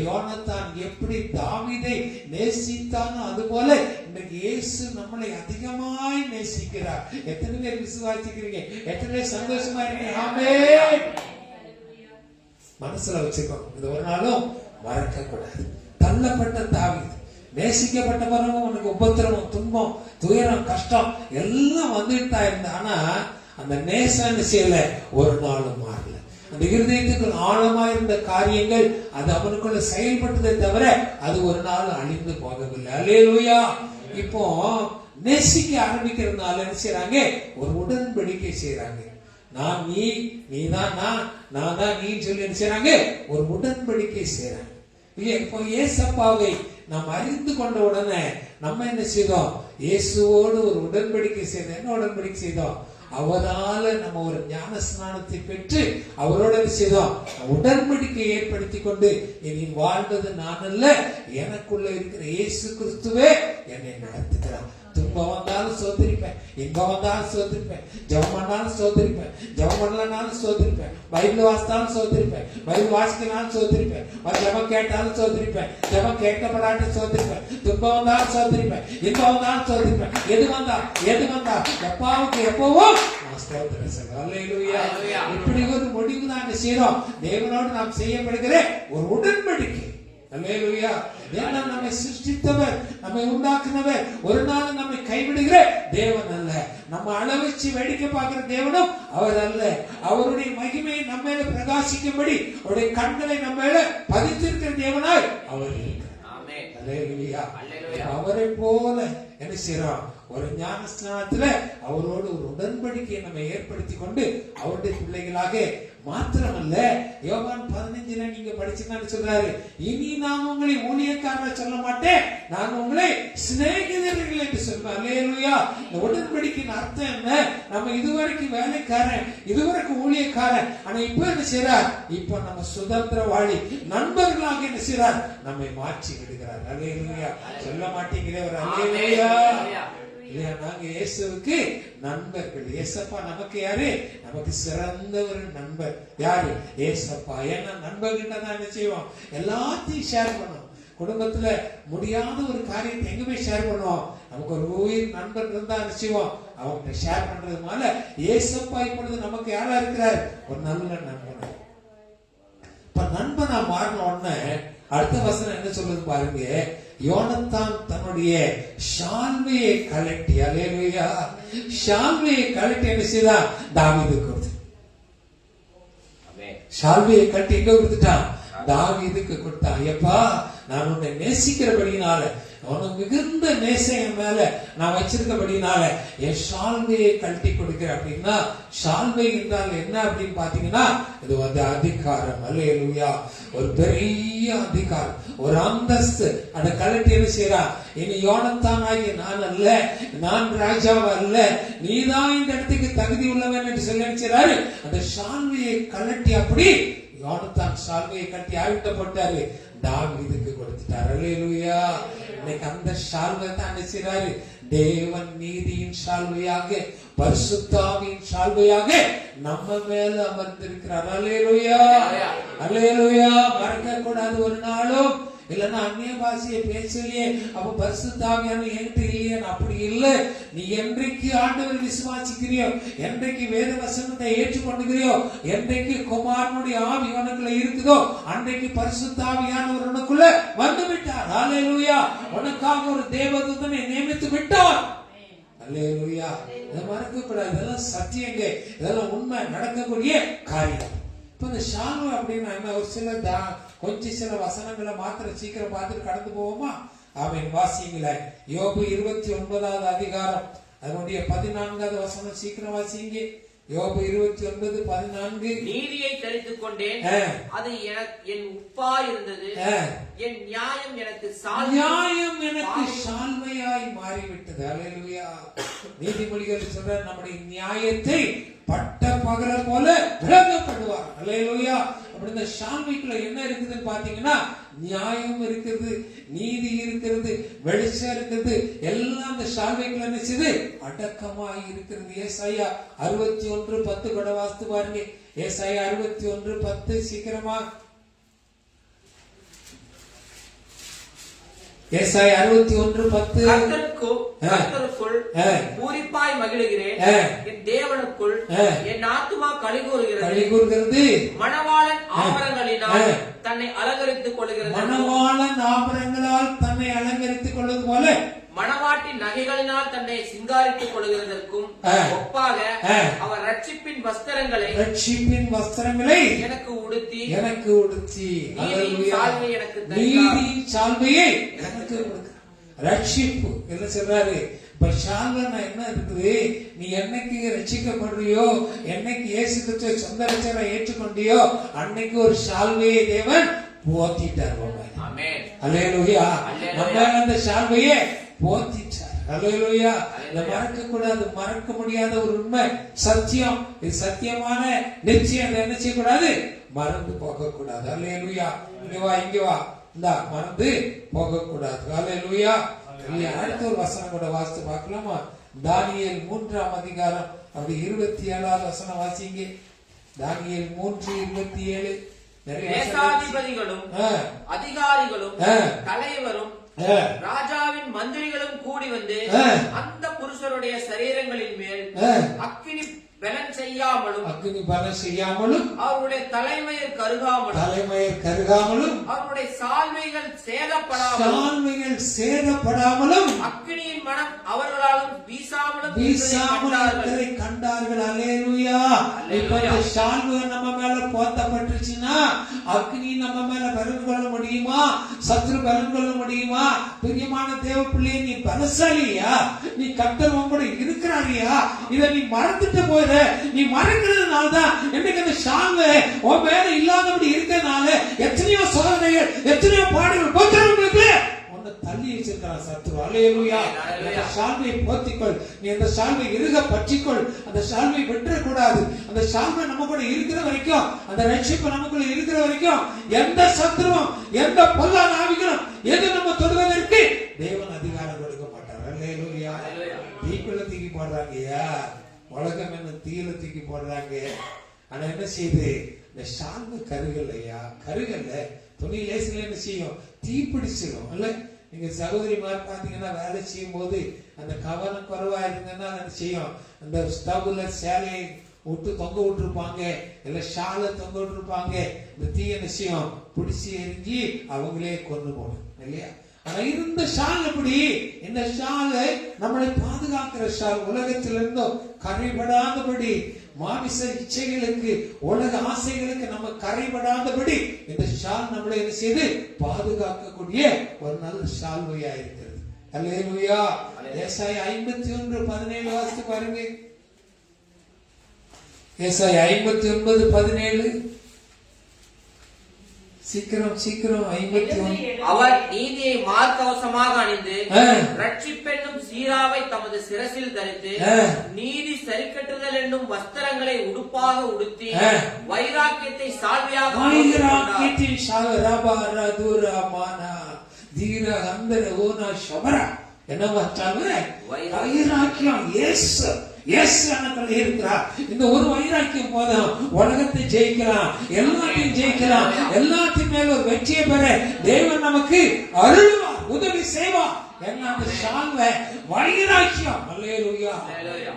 யோனத்தான் எப்படி தாவீதை நேசித்தானோ அது போல இன்னைக்கு இயேசு நம்மளை அதிகமாய் நேசிக்கிறார். எத்தனை பேர் விசுவாசிக்கிறீங்க? எத்தனை பேர் சந்தோஷமா இருக்கீங்க? ஆமென். மனசுல வச்சுக்கோ, இது ஒரு நாளும் மறக்க கூடாது. தள்ளப்பட்ட தாவீது, நேசிக்கப்பட்ட பிறகு உனக்கு உபத்திரவம், துன்பம், துயரம், கஷ்டம் எல்லாம் வந்துட்டு தான் இருந்தா, ஆனா அந்த நேசம் செய்யல, ஒரு நாளும் மாறல. அந்த இருதயத்துக்கு ஆழமா இருந்த காரியங்கள் அது அவனுக்குள்ள செயல்பட்டதை தவிர அது ஒரு நாள் அழிந்து போகவில்லை. அல்லேலூயா. இப்போ நேசிக்க ஆரம்பிக்கிறதுனால என்ன செய்யறாங்க? ஒரு உடன்படிக்கை செய்யறாங்க. நான் நீ, நீதான் நான் தான் நீ சொல்லி என்ன செய்றாங்க? ஒரு உடன்படிக்கை செய்றாங்க இல்லையா? இப்போ ஏசப்பாவை நாம் அறிந்து கொண்ட உடனே நம்ம என்ன செய்தோம்? இயேசுவோடு ஒரு உடன்படிக்கை செய்தோம். என்ன உடன்படிக்கை செய்தோம்? அவரால நம்ம ஒரு ஞான ஸ்நானத்தை பெற்று அவரோட செய்தோம், உடன்படிக்கை ஏற்படுத்தி கொண்டு இனி வாழ்ந்தது நான் அல்ல, எனக்குள்ள இருக்கிற இயேசு கிறிஸ்துவே என்னை நடத்துகிறார். துன்பம் வந்தாலும் சோதரிப்பேன், இன்பம் வந்தாலும் சோதரிப்பேன், ஜெபம் பண்ணாலும் சோதரிப்பேன், ஜெபம் பண்ணலனாலும் சோதரிப்பேன், பைபிள் வாசித்தாலும் சோதரிப்பேன், பைபிள் வாசிக்கனாலும் சோதரிப்பேன், ஜெபம் கேட்டாலும் சோதரிப்பேன், ஜெபம் கேட்கப்படாட்டி சோதரிப்பேன், துன்பம் வந்தாலும் சோதரிப்பேன், இன்பம் வந்தாலும் சோதரிப்பேன், எது வந்தா எப்பாவுக்கு எப்பவும் இப்படி ஒரு முடிவு தான் செய்யறோம். தேவனோடு நாம் செய்யப்படுகிற ஒரு உடன்படிக்கை. அல்லேலூயா. தேவன் நம்மை சிருஷ்டித்தவர், நம்மை உண்டாக்குனவர், ஒரு நாள் நம்மை கைவிடுகிற தேவன் அல்ல. நம்ம அளவச்சு வேடிக்கை பார்க்கிற தேவனும் அவர் அல்ல. அவருடைய மகிமையை நம்ம மேல பிரகாசிக்கும்படி அவருடைய கண்களை நம்ம மேல பதித்திருக்கிற தேவனாய் அவர் இருக்கிறார். அல்லேலூயா. அவரை போல என்ன செய்யறோம்? ஒரு ஞான ஸ்நானத்துல அவரோடு ஒரு உடன்படிக்கையை நம்ம ஏற்படுத்தி கொண்டு அவருடைய பிள்ளைகளாக மாத்திரமல்ல, யோவான் 15 நீங்க படிச்சீங்கன்னு சொல்றாரு, இனி நான் உங்களை ஊழியக்காரரை சொல்ல மாட்டேன், நான் உங்களை சிநேகிதர்கள் என்று சொல்றேன். அல்லேலூயா. இந்த உடன்படிக்கையின் அர்த்தம் என்ன? நம்ம இதுவரைக்கும் வேலைக்காரன், இதுவரைக்கும் ஊழியக்காரன், ஆனா இப்ப என்ன செய்யறார்? இப்ப நம்ம சுதந்திரவாளி நண்பர்களாக என்ன செய்யறார்? நம்மை மாற்றி விடுகிறார். அல்லேலூயா. சொல்ல மாட்டீங்களே ஒரு அல்லேலூயா. இல்லையா? நாங்க இயேசுவுக்கு நண்பர்கள். ஏசப்பா நமக்கு யாரு? நமக்கு சிறந்த ஒரு நண்பர். யாரு? ஏசப்பா. ஏன்னா நண்பர்கிட்ட தான் என்ன செய்வோம்? எல்லாத்தையும் ஷேர் பண்ணுவோம். குடும்பத்துல முடியாத ஒரு காரியத்தை எங்க போய் ஷேர் பண்ணுவோம்? நமக்கு ஒரு உயிர் நண்பர் இருந்தா என்ன செய்வோம்? அவங்ககிட்ட ஷேர் பண்றதுனால ஏசப்பா இப்பொழுது நமக்கு யாரா இருக்கிறார்? ஒரு நல்ல நண்பன். இப்ப நண்பனா மாறின உடனே அடுத்த வசனம் என்ன சொல்றது பாருங்க. யோனத்தான் தன்னுடைய ஷால்வையை கழட்டி, அல்லேலூயா, ஷால்வையை கழட்டி என்ன செய்தான்? தாவீதுக்கு கொடுத்து. ஷால்வையை கட்டி எங்க கொடுத்துட்டான்? தாவீதுக்கு கொடுத்தான். ஐயப்பா, நான் உன்னை நேசிக்கிறபடினால, உனக்கு மிகுந்த நேசம் மேல நான் வச்சிருக்கபடினால என் ஷால்வையை கழட்டி கொடுக்கிறேன். அப்படின்னா ஷால்வை என்றால் என்ன அப்படின்னு பாத்தீங்கன்னா, இது வந்து அதிகாரம். அல்லேலூயா. ஒரு பெரிய அதிகாரம், ஒரு அந்தஸ்து. அந்த கழட்டி என்ன செய்யறா? இனி யோனத்தான் ஆகிய நான் அல்ல, நான் ராஜாவ அல்ல, நீதான் இந்த இடத்துக்கு தகுதி உள்ளவன் என்று சொல்லி நினைச்சாரு. அந்த ஷால்வையை கழட்டி அப்படி யோனத்தான் ஷால்வையை கட்டி ஆவிட்ட போட்டாரு, தாவீதுக்கு கொடுத்துட்டார். அல்லேலூயா. இன்னைக்கு அந்த ஷால்வை தான் நினைச்சாரு தேவன் நீதியின் ஷால்வையாக, பரிசுத்தாவின் ஷால்வையாக நம்ம மேல அமர்ந்திருக்கிறார். அல்லேலூயா. அல்லேலூயா. மறக்க கூடாது ஒரு நாளும். இல்லன்னா அந்நிய பாஷையை பேசலையே, அப்ப பரிசுத்தாவியான என்கிட்ட இல்லையே. அப்படி இல்லை. நீ என்றைக்கு ஆண்டவர் விசுவாசிக்கிறியோ, என்றைக்கு வேத வசனத்தை ஏற்றுக்கொண்டுகிறியோ, என்றைக்கு குமாரனுடைய ஆவி உனக்குள்ள இருக்குதோ, அன்றைக்கு பரிசுத்தாவியானவர் உனக்குள்ள வந்து விட்டார். அல்லேலூயா. உனக்காக ஒரு தேவதூதனை நியமித்து விட்டார். அல்லேலூயா. இதை மறக்க கூடாது. இதெல்லாம் சத்தியங்க, இதெல்லாம் உண்மை நடக்கக்கூடிய காரியம். இப்ப இந்த ஷால்வை அப்படின்னா என்ன? ஒரு சில கொஞ்சம் சில வசனங்களை மாத்திர சீக்கிரம் பார்த்துட்டு கடந்து போவோமா? ஆமென். வாசிங்களே. யோபு 29வது அதிகாரம் அதனுடைய 14வது வசனம் சீக்கிரம் வாசிங்க. யோபு 29:14. நீதியை தரித்துக் கொண்டேன், அது என் உப்பா இருந்தது, என் நியாயம் எனக்கு சால்வையாய் மாறிவிட்டது. அல்லேலூயா. நீதிமொழிகள் சொல்ற நம்முடைய நியாயத்தை பட்ட பகல போல விளங்கப்படுவார். அல்லேலூயா. அப்படி இந்த ஷால்வைக்குள்ள என்ன இருக்குதுன்னு பாத்தீங்கன்னா, நியாயம் இருக்குது, நீதி இருக்கிறது, வெளிச்சம் இருக்குது, எல்லாம் அந்த ஷால்வைக்குள்ள என்ன செய்யுது? அடக்கமாய் இருக்கிறது. ஏசாயா 61:10 கூட வாசித்து பாருங்க. ஏசாயா 61:10 சீக்கிரமா. ஏசாயா 61:10. கர்த்தருக்குள் பூரிப்பாய் மகிழுகிறேன், என் தேவனுக்குள் என் ஆத்துமா களிகூறுகிறது. மணவாளன் ஆபரணங்களினால் தன்னை அலங்கரித்துக் கொள்கிறது. மணவாளன் ஆபரணங்களால் தன்னை அலங்கரித்துக் கொள்வது போல மணவாட்டின் நகைகளினால் தன்னை சிங்காரித்துக் கொள்கிறதற்கும் ஒப்பாக அவர் ரட்சிப்பின் வஸ்திரங்களை எனக்கு உடுத்தி நீதியின் சால்வையை எனக்கு ரட்சிப்பு என்ன சொல்றாரு? இப்ப ஷால்வனா என்ன இருக்குது? நீ என்னைக்கு ரட்சிக்கப்படுறியோ, என்னைக்கு இயேசு கிறிஸ்துவை சொந்த ரட்சகரா ஏற்றுக்கொண்டியோ, அன்னைக்கு ஒரு ஷால்வையை தேவன் போத்திட்டார். ஆமென். அல்லேலூயா. நம்ம அந்த ஷால்வையை போத்திட்டார். அல்லேலூயா. இத மறக்க கூடாது, மறக்க முடியாத ஒரு உண்மை, சத்தியம். இது சத்தியமான நிச்சயம். என்ன செய்யக்கூடாது? மறந்து போக கூடாது. அல்லேலூயா. இங்க வா, இங்க வா, இந்தா மறந்து போக கூடாது. அல்லேலூயா. அடுத்த ஒரு வசனம் கூட வாசித்து பார்க்கலாமா? தானியேல் 3ஆம் அதிகாரம் அப்படி 27வது வசனம் வாசிங்க. தானியேல் 3:27. தேசாதிபதிகளும் அதிகாரிகளும் தலைவரும் ராஜாவின் மந்திரிகளும் கூடி வந்து அந்த புருஷருடைய சரீரங்களின் மேல் அக்கினி பலன் செய்யாமலும் அவருடைய தலைமையில் கருகாமலும் அவருடைய சால்வைகள் சேதப்படாமலும் அக்கினியின் மனம் அவர்களாலும் வீசாமலும் கண்டார்கள். அல்லேலூயா. இப்ப இந்த சால்வை நம்ம மேல போத்தப்பட்டுச்சுன்னா அக்னி நம்ம மேல பலன் கொள்ள முடியுமா? சத்ரு பலன் கொள்ள முடியுமா? பிரியமான தேவ பிள்ளையை, நீ பலசாலியா? நீ கர்த்தர் உங்களோட இருக்கிறாரியா? இதை நீ மறந்துட்டு போயிட. நீ மறக்கிறதுனாலதான் இன்னைக்கு அந்த சால்வை உன் மேல இல்லாதபடி இருக்கிறதுனால எத்தனையோ சோதனைகள், எத்தனையோ பாடுகள் போத்தவங்களுக்கு உன்னை தள்ளி வச்சிருக்கான் சத்ரு. அல்லேலூயா. அந்த சால்வையை போத்திக்கொள். நீ அந்த சால்வை இறுக பற்றிக்கொள். அந்த சால்வை விட்டுறக்கூடாது. அந்த சால்வை நம்ம கூட இருக்கிற வரைக்கும், அந்த ரட்சிப்பு நமக்குள்ள இருக்கிற வரைக்கும் எந்த சத்ருவும், எந்த பொல்லாத ஆவிகளும் எது நம்ம தொடுவதற்கு தேவன் அதிகாரம் கொடுக்க மாட்டார். அல்லேலூயா. தீக்குள்ள தூக்கி போடுறாங்கய்யா, உலகம் என்ன தீயில தூக்கி போடுறாங்க. ஆனா என்ன செய்யுது? இந்த சால்வை கருகல்லையா, கருகல்ல. துணி லேசில என்ன செய்யும்? தீப்பிடிச்சிடும். இல்ல, நீங்க சகோதரிமார் பாத்தீங்கன்னா வேலை செய்யும் போது அந்த கவனம் குறைவா இருந்ததுன்னா என்ன செய்யும்? அந்த ஸ்டவ்ல சேலையை விட்டு தொங்க விட்டுருப்பாங்க, இல்ல ஷாலை தொங்க விட்டுருப்பாங்க. இந்த தீ என்ன செய்யும்? பிடிச்சி எரிஞ்சு அவங்களே கொண்டு போடும் இல்லையா? ஆனா இந்த ஷால் எப்படி? இந்த ஷால் நம்மளை பாதுகாக்கிற ஷால். உலகத்திலிருந்தும் கரைபடாதபடி, மாமிச இச்சைகளுக்கு, உலக ஆசைகளுக்கு நம்ம கரைபடாதபடி இந்த ஷால் நம்மளை என்ன செய்து பாதுகாக்கக்கூடிய ஒரு நல்ல ஷால்வையா இருக்கிறது. அல்லேலூயா. ஏசாயா 51:17 வாசித்து பாருங்க. ஏசாயா 59:17. சீக்கிரம் 51. அவர் நீதியை மார்க்கவசமாக அணிந்து ரட்சிப்பென்னும் சீராவை தமது சிரசில் தரித்து நீதி சரிக்கட்டுதல் என்னும் வஸ்திரங்களை உடுப்பாக உடுத்தி வைராக்கியத்தை சால்வையாக வைராக்கியம். இந்த ஒரு வைராக்கியம் போதும், உலகத்தை ஜெயிக்கலாம், எல்லாத்தையும் ஜெயிக்கலாம், எல்லாத்தின் மேல ஒரு வெற்றியை பெற தேவன் நமக்கு அருள்வார், உதவி செய்வார். வைராக்கியம். அல்லேலூயா.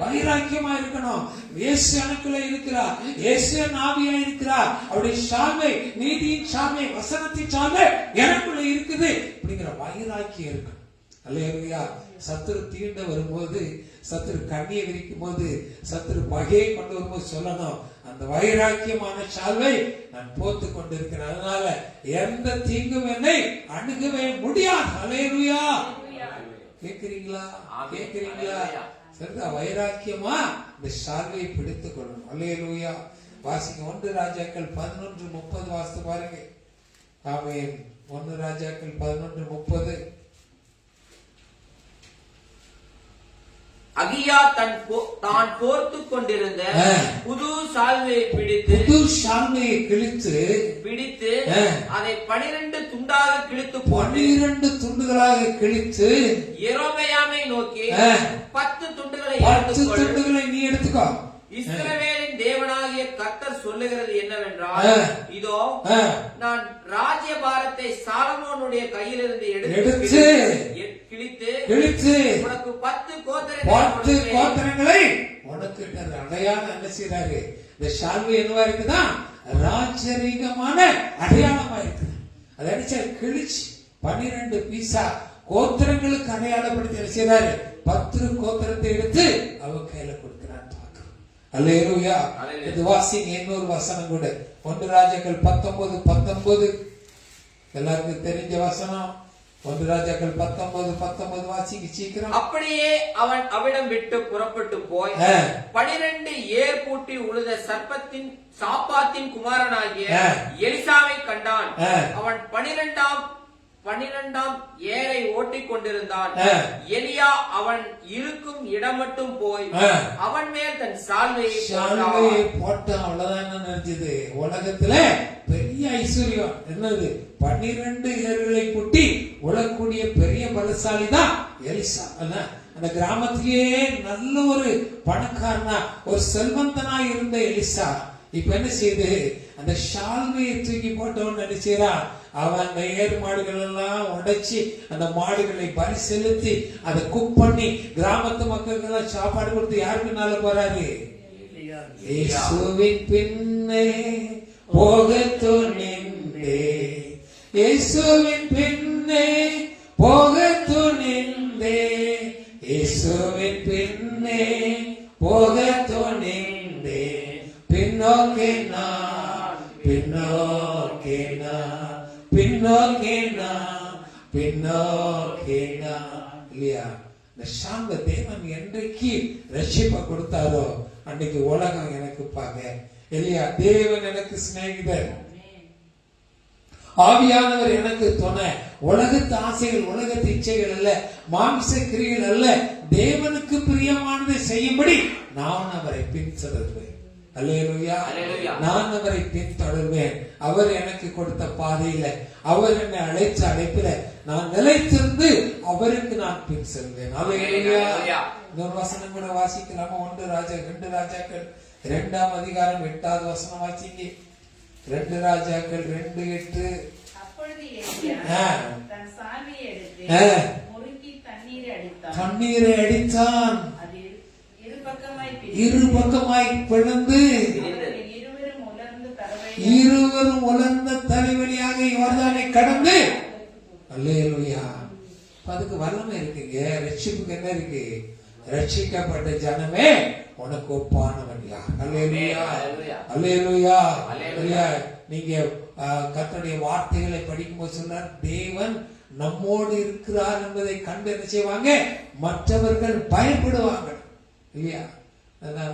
வைராக்கியமா இருக்கணும். இயேசு எனக்குள்ள இருக்கிறார், இயேசு ஆவியா இருக்கிறார். அவருடைய சால்வை, நீதியின் சால்வை, வசனத்தின் சால்வை எனக்குள்ள இருக்குது அப்படிங்கிற வைராக்கியம் இருக்கு. அல்லேலூயா. சத்துரு தீண்ட வரும்போது, சத்துரு கண்ணியை விரிக்கும் போது, சத்துரு பகையை கொண்டு வரும்போது சொல்லணும், அந்த வைராக்கியமான சால்வை நான் போத்து கொண்டிருக்கிறேன், அதனால எந்த தீங்கும் என்னை அணுகவே முடியாது. அல்லேலூயா. கேக்குறீங்களா? கேக்குறீங்களா? சரிதா? வைராக்கியமா இந்த சால்வை பிடித்துக் கொள்ளணும். அல்லேலூயா. வாசிங்க 1 ராஜாக்கள் 11:30 வாசித்து பாருங்க. ஆமென். 1 ராஜாக்கள் 11:30. அகியா தான் போர்த்து கொண்டிருந்த புது சால்வையை பிடித்து அதை 12 துண்டாக கிழித்து 12 துண்டுகளாக கிழித்து யெரொபெயாமை நோக்கி 10 துண்டுகளை நீ எடுத்துக்கோ. இஸ்ரவேலின் தேவனாகிய கர்த்தர் சொல்லுகிறது என்னவென்றால், இதோ நான் ராஜ்யபாரத்தை சாலமோனுடைய கையிலிருந்து எடுத்து கிழித்து உனக்கு 10 கோத்திரங்களை உனக்கு அடையாளம் என்ன செய்றாரு? இந்த சால்வை என்னவா இருக்குதா? ராஜரீகமான அடையாளமா இருக்குது. அதை அடிச்சா கிழிச்சு 12 பீஸா கோத்திரங்களுக்கு அடையாளப்படுத்தி என்ன செய்றாரு? 10 கோத்திரத்தை எடுத்து அவங்க கையில கொடுக்கிறார். அல்லேலூயா. இது வாசிங்க இன்னொரு வசனம் கூட. 1 ராஜாக்கள் 19:19. எல்லாருக்கும் தெரிஞ்ச வசனம். 1 ராஜாக்கள் 19:19 வாசிங்க சீக்கிரம். அப்படியே அவன் அவிடம் விட்டு புறப்பட்டு போய் 12 ஏர் பூட்டி உழுத சாப்பாத்தின் குமாரனாகிய எலிசாவை கண்டான். அவன் 12ஆம் ஏரை ஓட்டிக் கொண்டிருந்தான். எலியா அவன் இருக்கும் இடம் மட்டும் போய் அவன் மேல் தன் சால்வையை போட்டான். அவ்வளவுதான் என்ன நினைச்சது, உலகத்துல பெரிய ஐஸ்வர்யம் என்னது, 12 ஏர்களை பூட்டி உழக்கூடிய பெரிய பலசாலி தான் எலிசா. அந்த கிராமத்திலேயே நல்ல ஒரு பணக்காரனா ஒரு செல்வந்தனா இருந்த எலிசா இப்ப என்ன செய்யுது, அந்த ஷால்வையை தூக்கி போட்டவன் நினைச்சா அவன் அந்த ஏறு மாடுகள் எல்லாம் உடைச்சி அந்த மாடுகளை பறி செலுத்தி அதை குக் பண்ணி கிராமத்து மக்களுக்கு எல்லாம் சாப்பாடு கொடுத்து யாருக்கு நாள போறாரு, இயேசுவின் பின்னே போக துணிந்தே, இயேசுவின் பின்னே போக துணிந்தே, இயேசுவின் பின்னே போக துணிந்தே, பின்னோக்கே நான் பின்னோக்கே நான் பின்னோக்கே நான் பின்னோக்கே நான். இல்லையா, இந்த சாந்த தேவன் என்றைக்கு ரட்சிப்பை கொடுத்தாரோ அன்னைக்கு உலகம் எனக்கு பாங்க. இல்லையா, தேவன் எனக்கு சிநேகிதர், ஆவியானவர் எனக்கு துணை. உலகத்து ஆசைகள் உலகத்து இச்சைகள் அல்ல, மாம்ச கிரிகள் அல்ல, தேவனுக்கு பிரியமானதை செய்யும்படி நான் அவரை பின்தொடர்வேன். அல்லேலூயா, நான் அவரை பின்தொடர்வேன். அவர் எனக்கு கொடுத்த பாதையில, அவர் என்னை அழைச்ச அழைப்பில நான் நிலைத்திருந்து அவருக்கு நான் பின் செல்வேன். அல்லேலூயா. இன்னொரு வசனம் கூட வாசிக்கலாமா? 2 ராஜாக்கள் 2ஆம் அதிகாரம் 8வது வசனம் வாசிங்க. 2 ராஜாக்கள் 2:8. அப்பொழுது எலியா தன் சால்வையை எடுத்து முறுக்கி தண்ணீரை அடித்தான். இரு பக்கமாய் பிளந்து இருவரும் உலர்ந்த தலைவலியாக யோர்தானை கடந்து. அல்லேலூயா. அதுக்கு வல்லமை இருக்குங்க, ரட்சிப்புக்கு என்ன இருக்கு, ரட்சிக்கப்பட்ட ஜனமே உனக்கு ஒப்பானவன் யார். அல்லேலூயா, அல்லேலூயா, அல்லேலூயா. நீங்க கர்த்தருடைய வார்த்தைகளை படிக்கும்போது சொன்னார், தேவன் நம்மோடு இருக்கிறார் என்பதை கண்டு என்ன செய்வாங்க, மற்றவர்கள் பயப்படுவாங்க. இல்லையா,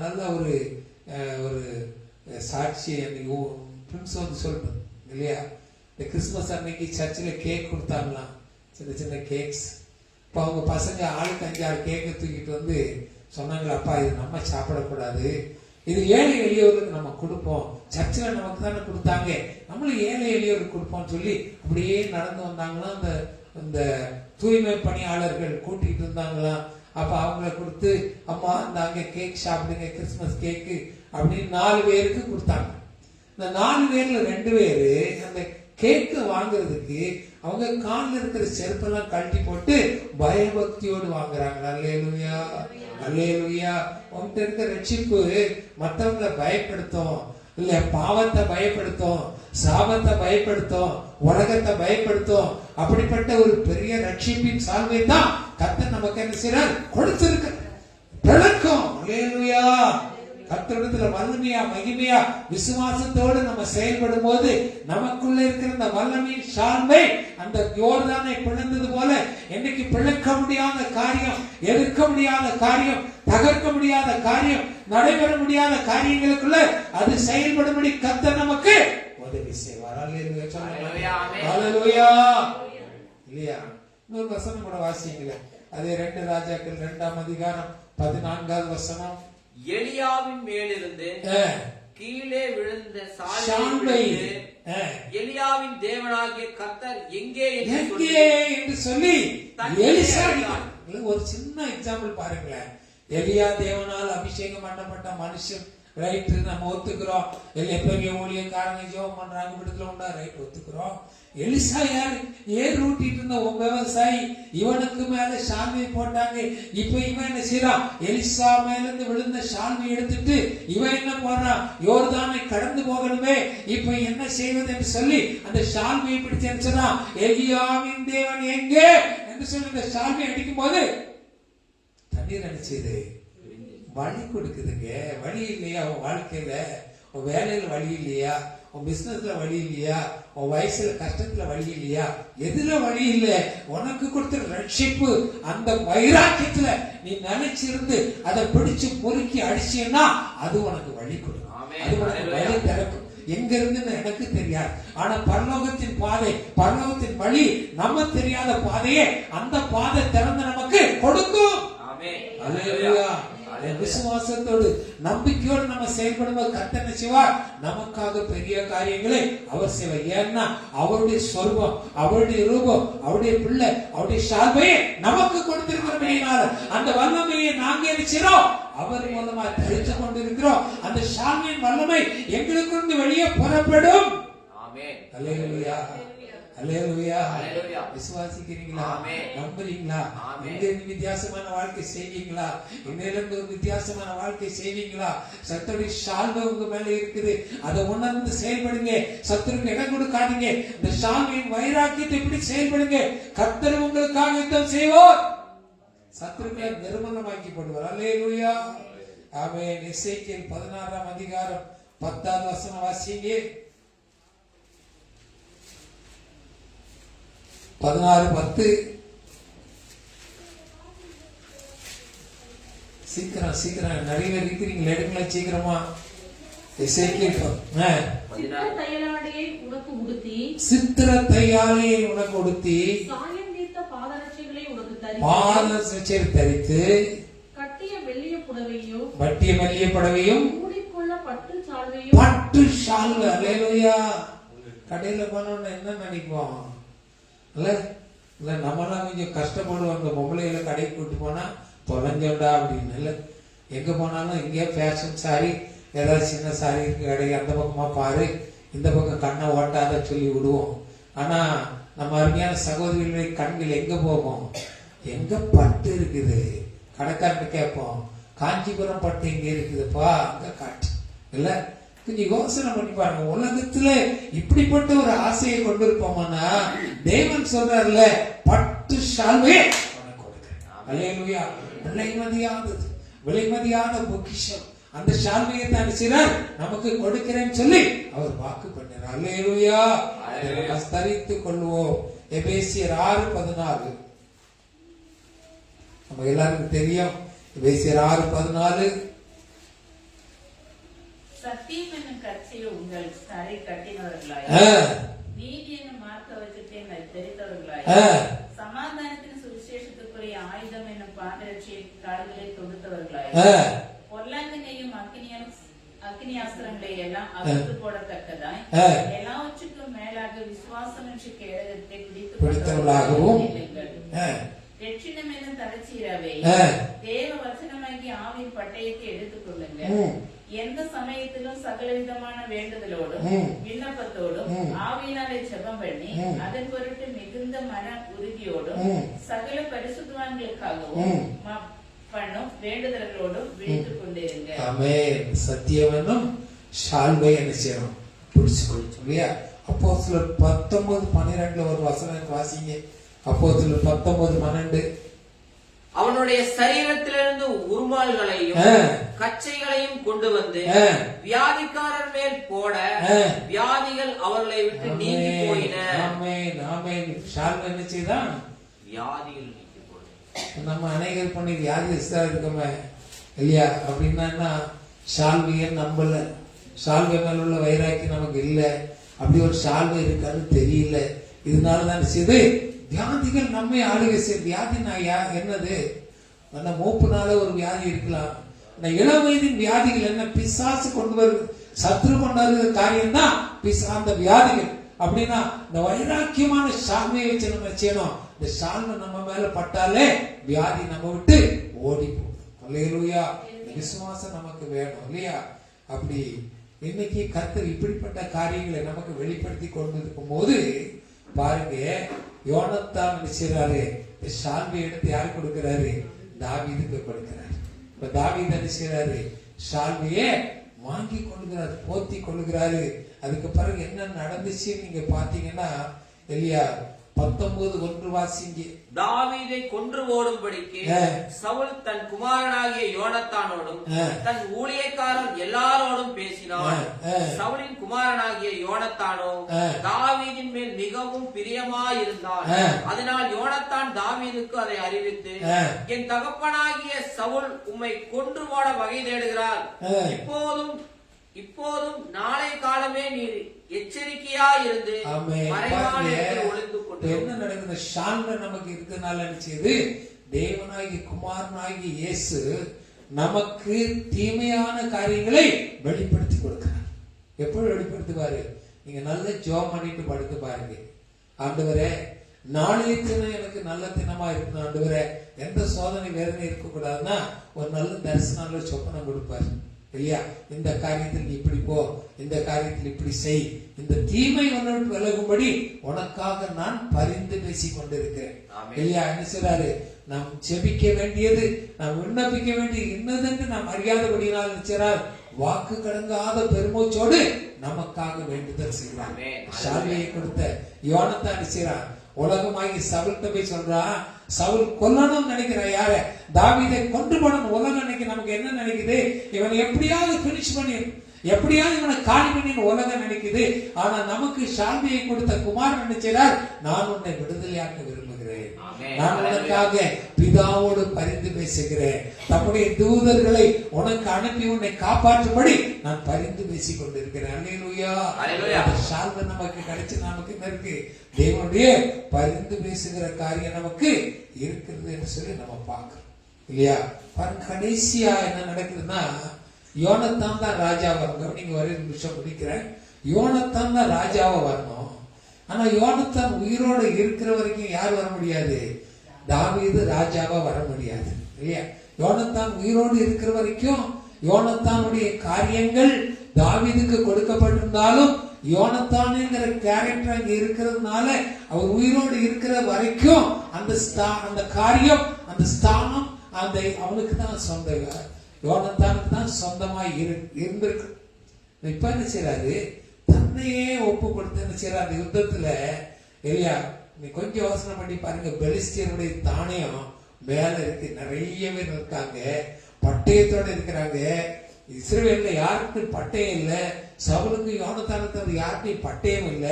நல்ல ஒரு ஒரு சாட்சி பிரின்ஸ் வந்து சொல்றது இல்லையா. இந்த கிறிஸ்துமஸ் அன்னைக்கு சர்ச்சில் கேக் கொடுத்தாங்களாம், சின்ன சின்ன கேக்ஸ். இப்போ அவங்க பசங்க ஆளுக்கு 5-6 கேக்கை தூக்கிட்டு வந்து சொன்னாங்களா, அப்பா இது நம்ம சாப்பிடக்கூடாது, இது ஏழை எளியோருக்கு நம்ம கொடுப்போம், சர்ச்சில் நமக்கு தானே கொடுத்தாங்க, நம்மளும் ஏழை எளியோருக்கு கொடுப்போம்னு சொல்லி அப்படியே நடந்து வந்தாங்களாம். அந்த தூய்மை பணியாளர்கள் கூட்டிட்டு இருந்தாங்களாம். அப்ப அவங்களை கொடுத்து, அம்மா நாங்க கேக் சாப்பிடுங்க, கிறிஸ்துமஸ் கேக்கு அப்படின்னு 4 பேருக்கு கொடுத்தாங்க. இந்த 4 பேர்ல 2 பேரு அந்த கேக்கு வாங்குறதுக்கு அவங்க காலில் இருக்கிற செருப்பெல்லாம் கழட்டி போட்டு பயபக்தியோடு வாங்குறாங்க. அல்லேலூயா, அல்லேலூயா. உங்ககிட்ட இருக்கிற ரட்சிப்பு மற்றவங்களை பயப்படுத்தும், இல்ல பாவத்தை பயப்படுத்தும், சாபத்தை பயப்படுத்தும், உலகத்தை பயப்படுத்தும். அப்படிப்பட்ட ஒரு பெரிய ரட்சிப்பின் சால்வை தான் கர்த்தர் நமக்கு என்ன செய்றார், கொடுத்திருக்க விளக்கம். அல்லேலூயா. கர்த்தரிடத்துல வல்லமையா மகிமையா விசுவாசத்தோடு நம்ம செயல்படும் போது நமக்குள்ள இருக்கிற இந்த வல்லமையின் சால்வை அந்த யோர்தானை பிளந்தது போல என்னைக்கு பிளக்க முடியாத காரியம், எதிர்க்க முடியாத காரியம், தகர்க்க முடியாத காரியம், நடைபெற முடியாத காரியங்களுக்குள்ள அது செயல்படும்படி கர்த்தர் நமக்கு உதவி செய்வார். அல்லேலூயா. இல்லையா, இன்னொரு வசனம் கூட வாசிங்களேன். அதே 2 ராஜாக்கள் 2ஆம் அதிகாரம் 14வது வசனம். எலியாவின் மேலிருந்து கீழே விழுந்த சால்வை எலியாவின் தேவனாகிய கர்த்தர் எங்கே என்று சொல்லி எலிசா. ஒரு சின்ன எக்ஸாம்பிள் பாருங்களேன். எலியா தேவனால் அபிஷேகம் பண்ணப்பட்ட மனுஷன், ரைட், நம்ம ஒத்துக்கிறோம். எப்பவுமே ஊழியக்காரங்க ஜெபம் பண்றாங்க, விடுதலை உண்டா, ரைட், ஒத்துக்கிறோம். எலிசா யாரு, ஏர் ஊட்டிட்டு இருந்த விவசாயி, இவனுக்கு மேல சால்வை போட்டாங்க. இப்ப இவன் என்ன செய்யறான், எலிசா மேல இருந்து விழுந்த சால்வை எடுத்துட்டு இவன் என்ன போறான், யோர்தானை கடந்து போகணுமே, இப்ப என்ன செய்வது என்று சொல்லி அந்த சால்வையை பிடிச்சு அடிச்சான். எலியாவின் தேவன் எங்கே என்று சொல்லி இந்த சால்வை அடிக்கும் போது தண்ணீர் அடிச்சது வழி கொடுக்குதுங்க. வழி இல்லையா உன் வாழ்க்கையில, உன் வேலையில வழி இல்லையா, உன் பிசினஸ்ல வழி இல்லையா, உன் வயசுல கஷ்டத்துல வழி இல்லையா, எதுல வழி இல்ல, உனக்கு கொடுத்த ரட்சிப்பு அந்த வைராக்கியத்துல நீ நினைச்சிருந்து அதை பிடிச்சு பொறுக்கி அடிச்சீன்னா அது உனக்கு வழி கொடுக்கும், அது உனக்கு வழி திறக்கும். எங்க இருந்து எனக்கு தெரியாது, ஆனா பரலோகத்தின் பாதை, பரலோகத்தின் வழி நம்ம தெரியாத பாதையே அந்த பாதை திறந்து நமக்கு கொடுக்கும். அல்லேலூயா. விசுவாசத்தோடு நம்பிக்கையோடு நம்ம செயல்படும்போது கர்த்தர் என்ன செய்வார், நமக்காக பெரிய காரியங்களை அவர் செய்வார். ஏன்னா அவருடைய சொர்பம், அவருடைய ரூபம், அவருடைய பிள்ளை, அவருடைய சார்பையை நமக்கு கொடுத்திருக்கிறபடியால் அந்த வல்லமையை நாங்க இருக்கிறோம், அவர் மூலமா தெரிந்து கொண்டிருக்கிறோம். அந்த சாமியின் வல்லமை எங்களுக்கு வெளியே புறப்படும். அல்லேலூயா, அல்லேலூயா. விசுவாசிக்கிறீங்களா, நம்புறீங்களா? எங்க வித்தியாசமான வாழ்க்கை செய்வீங்களா? இன்னிலிருந்து ஒரு வித்தியாசமான வாழ்க்கை செய்வீங்களா? சத்துருடைய சால்வை உங்க மேல இருக்குது, அதை உணர்ந்து செயல்படுங்க. சத்துருக்கு இடம் கொடுக்காதீங்க. இந்த சாமியின் வைராக்கியத்தை எப்படி செயல்படுங்க. கர்த்தர் உங்களுக்காக யுத்தம் செய்வார், சத்துருக்களை நிர்மூலமாக்கி போடுவார். அல்லேலூயா, ஆமென். எசேக்கியேல் 16ஆம் அதிகாரம் 10வது வசனம் வாசிங்க. 16:10. சீக்கிரம் சீக்கிரம், நிறைய பேர் இருக்கிறீங்களா, எடுங்களா சீக்கிரமா. எசேக்கியேல் சித்திர தையாலையை உனக்கு உடுத்தி, சித்திர தையாலையை உனக்கு உடுத்தி, சாயம் தீர்த்த பாதரட்சைகளை உனக்கு பாதரட்சை தரித்து, கட்டிய வெள்ளிய புடவையும், வட்டிய மெல்லிய புடவையும், மூடிக்கொள்ள பட்டு சால்வையும், பட்டு சால்வை. அல்லேலூயா. கடையில போனோம்னா என்ன நினைப்போம், இல்ல இல்ல நம்மலாம் கொஞ்சம் கஷ்டப்படுவாங்க. பொம்பளைகளை கடைக்கு கூட்டு போனா தொலைஞ்சோண்டா அப்படின்னு. இல்ல எங்க போனாலும் இங்கே ஃபேஷன் சாரி, ஏதாவது சின்ன சாரி இருக்கு கடை, அந்த பக்கமா பாரு, இந்த பக்கம் கண்ணை ஓட்டாத சொல்லி விடுவோம். ஆனா நம்ம அருமையான சகோதரிகளுடைய கண்கள் எங்க போகும், எங்க பட்டு இருக்குது, கடைக்காரன் கேட்போம், காஞ்சிபுரம் பட்டு இங்க இருக்குதுப்பா, அங்க காட்டு. இல்ல கொஞ்சம் யோசனை பண்ணி பாருங்க, உலகத்துல இப்படிப்பட்ட ஒரு ஆசையை கொண்டிருப்போம்னா தேவன் சொல்றாருல, பட்டு சால்வையே உனக்கு கொடுக்கிறேன். அல்லேலூயா. விலைமதியானது, விலைமதியான பொக்கிஷம் அந்த சால்வையை தான் செய்றார், நமக்கு கொடுக்கிறேன்னு சொல்லி அவர் வாக்கு பண்ணார். அல்லேலூயா. தரித்துக் கொள்வோம். எபேசியர் 6:14 நம்ம எல்லாருக்கும் தெரியும். எபேசியர் 6:14. சத்தியம் என்னும் கட்சியை உங்கள் தரை கட்டினவர்களாய், நீதி என்னும் மார்க்க வச்சத்தை தெரிந்தவர்களாய், சமாதானத்தின் சுவிசேஷத்துக்குரிய ஆயுதம் என்னும் பாதரட்சியை கால்களை தொடுத்தவர்களாய், பொல்லாங்கனையும் அக்னியாஸ்திரங்களை எல்லாம் அகற்று போடத்தக்கதாய், எல்லாவற்றுக்கும் மேலாக விசுவாசம் என்ற கேடகத்தை பிடித்தவர்களாகவும், ரட்சினம் என்னும் தலைச்சீராவை தேவ வசனமாகி ஆவின் பட்டயத்தை எடுத்துக் கொள்ளுங்கள். எந்த சமயத்திலும் சகலவிதமான வேண்டுதலோடும் விண்ணப்பத்தோடும் ஆவியினாலே ஜெபம் பண்ணி அதன் பொருட்டு மிகுந்த மன உறுதியோடும் சகல பரிசுத்தவான்களுக்காகவும் பண்ணும் வேண்டுதல்களோடும் விழித்துக் கொண்டிருங்க. ஆமென். சத்தியவனும் ஷால்வை என்ன செய்யணும், பிடிச்சு கொடுத்தோம் இல்லையா? அப்போஸ்தலர் 19:12 ஒரு வசனம் வாசிங்க. அப்போஸ்தலர் 19:12. அவனுடைய சரீரத்திலிருந்து உருமால்களையும் கச்சைகளையும் கொண்டு வந்து வியாதிக்காரர் மேல் போட வியாதிகள் அவர்களை விட்டு நீங்கி போயின. ஆமென், ஆமென். ஷால்வை என்ன செய்தான், வியாதிகள் நீங்கி போயின. நம்ம அநேகர் பண்ணி வியாதிஸ்தா இருக்கோமே இல்லையா, அப்படின்னா ஷால்வையை நம்பல, ஷால்வை மேல உள்ள வைராக்கி நமக்கு இல்ல, அப்படி ஒரு ஷால்வை இருக்கான்னு தெரியல. இதனாலதான் செய்து வியாதிகள் நம்மை ஆளுகை செய்ய. வியாதினா என்னது, அந்த மூப்புனால ஒரு வியாதி இருக்கலாம். இந்த இளம் வயதின் வியாதிகள் என்ன, பிசாசு கொண்டு வருது, சத்ரு கொண்டு வருது காரியம் தான் அந்த வியாதிகள். அப்படின்னா இந்த வைராக்கியமான சால்வையை வச்சு நம்ம செய்யணும். இந்த சால்வை நம்ம மேல பட்டாலே வியாதி நம்ம விட்டு ஓடி போகும். அல்லேலூயா. விசுவாசம் நமக்கு வேணும் இல்லையா? அப்படி இன்னைக்கு கர்த்தர் இப்படிப்பட்ட காரியங்களை நமக்கு வெளிப்படுத்தி கொண்டு இருக்கும் போது பாருங்க, யோனத்தான் செய்றாரு, சால்வை எடுத்து யாரு கொடுக்கிறாரு, தாவீதுக்கு கொடுக்கிறாரு. இப்ப தாவீது என்ன செய்றாரு, சால்வையே வாங்கி கொள்கிறாரு, போத்தி கொள்கிறாரு. அதுக்கு பிறகு என்ன நடந்துச்சு நீங்க பாத்தீங்கன்னா இல்லையா, 19:1 வாசிங்க. தாவீதை கொன்று ஓடும்படிக்கு சவுல் தன் குமாரனாகிய யோனத்தானோடும் தன் ஊழியக்காரர் எல்லாரோடும் பேசினான். சவுலின் குமாரனாகிய யோனத்தானோ தாவீதின் மேல் மிகவும் பிரியமாயிருந்தான். அதனால் யோனத்தான் தாவீதுக்கு அதை அறிவித்து, என் தகப்பனாகிய சவுல் உம்மை கொன்று போட வகை தேடுகிறார். இப்போதும் நாளை காலமே நீர் எச்சரிக்கையா இருந்து மறைவான இடத்தில் ஒளிந்து கொண்டு. என்ன நடக்குது? ஷால்வை நமக்கு இருக்கிறதுனால நினைச்சது தேவனாகிய குமாரனாகிய இயேசு நமக்கு தீமையான காரியங்களை வெளிப்படுத்தி கொடுக்கிறார். எப்படி வெளிப்படுத்துவாரு? நீங்க நல்ல ஜெபம் பண்ணிட்டு படுத்து பாருங்க. ஆண்டவரே, நாளைய தினம் எனக்கு நல்ல தினமா இருக்கணும் ஆண்டவரே, எந்த சோதனை வேதனை இருக்க கூடாதுன்னா ஒரு நல்ல தரிசனால சொப்பனம் கொடுப்பாரு இல்லையா? இந்த காரியத்தில் நீ இப்படி போ, இந்த காரியத்தில் இப்படி செய், இந்த தீமை உன்னோடு விலகும்படி உனக்காக நான் பரிந்து பேசி கொண்டிருக்கிறேன் இல்லையா? என்ன சொல்றாரு? நாம் செபிக்க வேண்டியது, நாம் விண்ணப்பிக்க வேண்டியது இன்னதென்று நாம் அறியாதபடியால் நினைச்சார் வாக்கு கடங்காத பெருமூச்சோடு நமக்காக வேண்டுதல் செய்வார். ஷாலியை கொடுத்த யோனத்தான் நினைச்சார் உலகமாகி சவுல்கிட்ட போய் சொல்றான், சவுல் கொல்லணும்னு நினைக்கிறான் யார? தாவீதை கொன்று போடணும். உலகம் நினைக்க நமக்கு என்ன நினைக்குது? இவனை எப்படியாவது பினிஷ் பண்ணி, எப்படியாவது இவனை காலி பண்ணி உலகம் நினைக்குது. ஆனா நமக்கு சாந்தியை கொடுத்த குமாரன் நினைச்சார், நான் உன்னை விடுதலையாக்க விரும்புகிறேன், நான் உனக்காக பிதாவோடு பரிந்து பேசுகிறேன், தம்முடைய தூதர்களை உனக்கு அனுப்பி உன்னை காப்பாற்றும்படி நான் பரிந்து பேசிக் கொண்டிருக்கிறேன். அல்லேலூயா. சால்வை நமக்கு கிடைச்சு நமக்கு என்ன இருக்கு? தேவனுடைய பரிந்து பேசுகிற காரியம் நமக்கு இருக்கிறது என்று சொல்லி நம்ம பார்க்கிறோம் இல்லையா? கடைசியா என்ன நடக்குதுன்னா, யோனத்தான் தான் ராஜா வரணும். நீங்க ஒரே நிமிஷம் முடிக்கிறேன். யோனத்தான் தான் ராஜாவா வரணும். ஆனா யோனத்தான் உயிரோடு இருக்கிற வரைக்கும் யார் வர முடியாது? தாவீது ராஜாவா வர முடியாது இல்லையா? யோனத்தான் உயிரோடு இருக்கிற வரைக்கும் யோனத்தானுடைய காரியங்கள் தாவீதுக்கு கொடுக்கப்பட்டிருந்தாலும் யோனத்தானுங்கிற கேரக்டர் அங்க இருக்கிறதுனால அவர் உயிரோடு இருக்கிற வரைக்கும் அந்த காரியம், அந்த ஸ்தானம் அந்த அவனுக்கு தான் சொந்த, யோனத்தானுக்கு தான் சொந்தமா இருந்திருக்கு. இப்ப என்ன செய்யறாரு? தன்னையே ஒப்பு கொடுத்து என்ன செய்யறாரு? அந்த யுத்தத்துல இல்லையா? நீ கொஞ்சம் யோசனை பண்ணி பாருங்க. பெலிஸ்தியருடைய தானியம் மேல இருக்கு, நிறைய பேர் இருக்காங்க, பட்டயத்தோட இருக்கிறாங்க. இஸ்ரவேல்ல யாருக்கும் பட்டயம் இல்ல, சவுலுக்கு யோனத்தானுக்கு யாருக்கும் பட்டயம் இல்ல.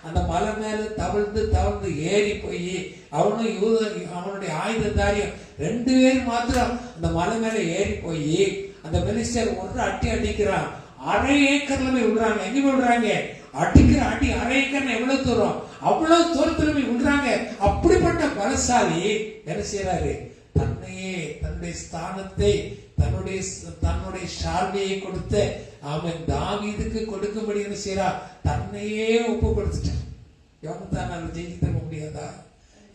அந்த மலை மேல தவழ்ந்து ஏறி போய் அவனுடைய ஆயுததாரியம் 2 பேர் மாத்திரம் அந்த மலை மேல ஏறி போய் அந்த பெலிஸ்தியர் ஒரு அட்டி அடிக்கிறான். 1/2 ஏக்கர்ல போய் விடுறாங்க. எங்க போய் விடுறாங்க? அடிக்கிற அடி 1/2 ஏக்கர் எவ்வளவு தூரம்? அவ்வளவு தூரத்துல போய் விடுறாங்க. அப்படிப்பட்ட பலசாலி என்ன செய்யறாரு? தன்னையே, தன்னுடைய ஸ்தானத்தை, தன்னுடைய ஷால்வையை கொடுத்த அவன் தாவீதுக்கு கொடுக்கும்படி என்ன செய்யறார்? தன்னையே ஒப்பு கொடுத்துட்டான். யோனத்தான் ஜெயித்திருக்க முடியாதா?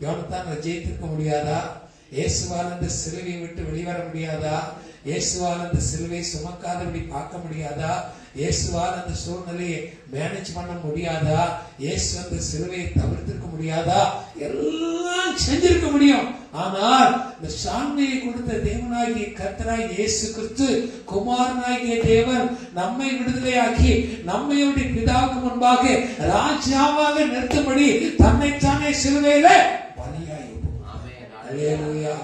யோனத்தான் ஜெயித்திருக்க முடியாதா? இயேசுவால் அந்த சிலுவையை விட்டு வெளிவர முடியாதா? இயேசுவால் அந்த சிலுவை சுமக்காதபடி பார்க்க முடியாதா? இயேசுவால் அந்த சூழ்நிலையை மேனேஜ் பண்ண முடியாதா? இயேசு அந்த சிலுவையை தவிர்த்திருக்க முடியாதா? எல்லாம் செஞ்சிருக்க முடியும். ஆனால் இந்த சாந்தியை கொடுத்த தேவனாகிய கர்த்தராகிய இயேசு கிறிஸ்து குமாரனாகிய தேவன் நம்மை விடுதலையாக்கி நம்மையுடைய பிதாவுக்கு முன்பாக ராஜாவாக நிறுத்தபடி தன்னைத்தானே சிலுவையில பலியாய் அல்லேலூயா.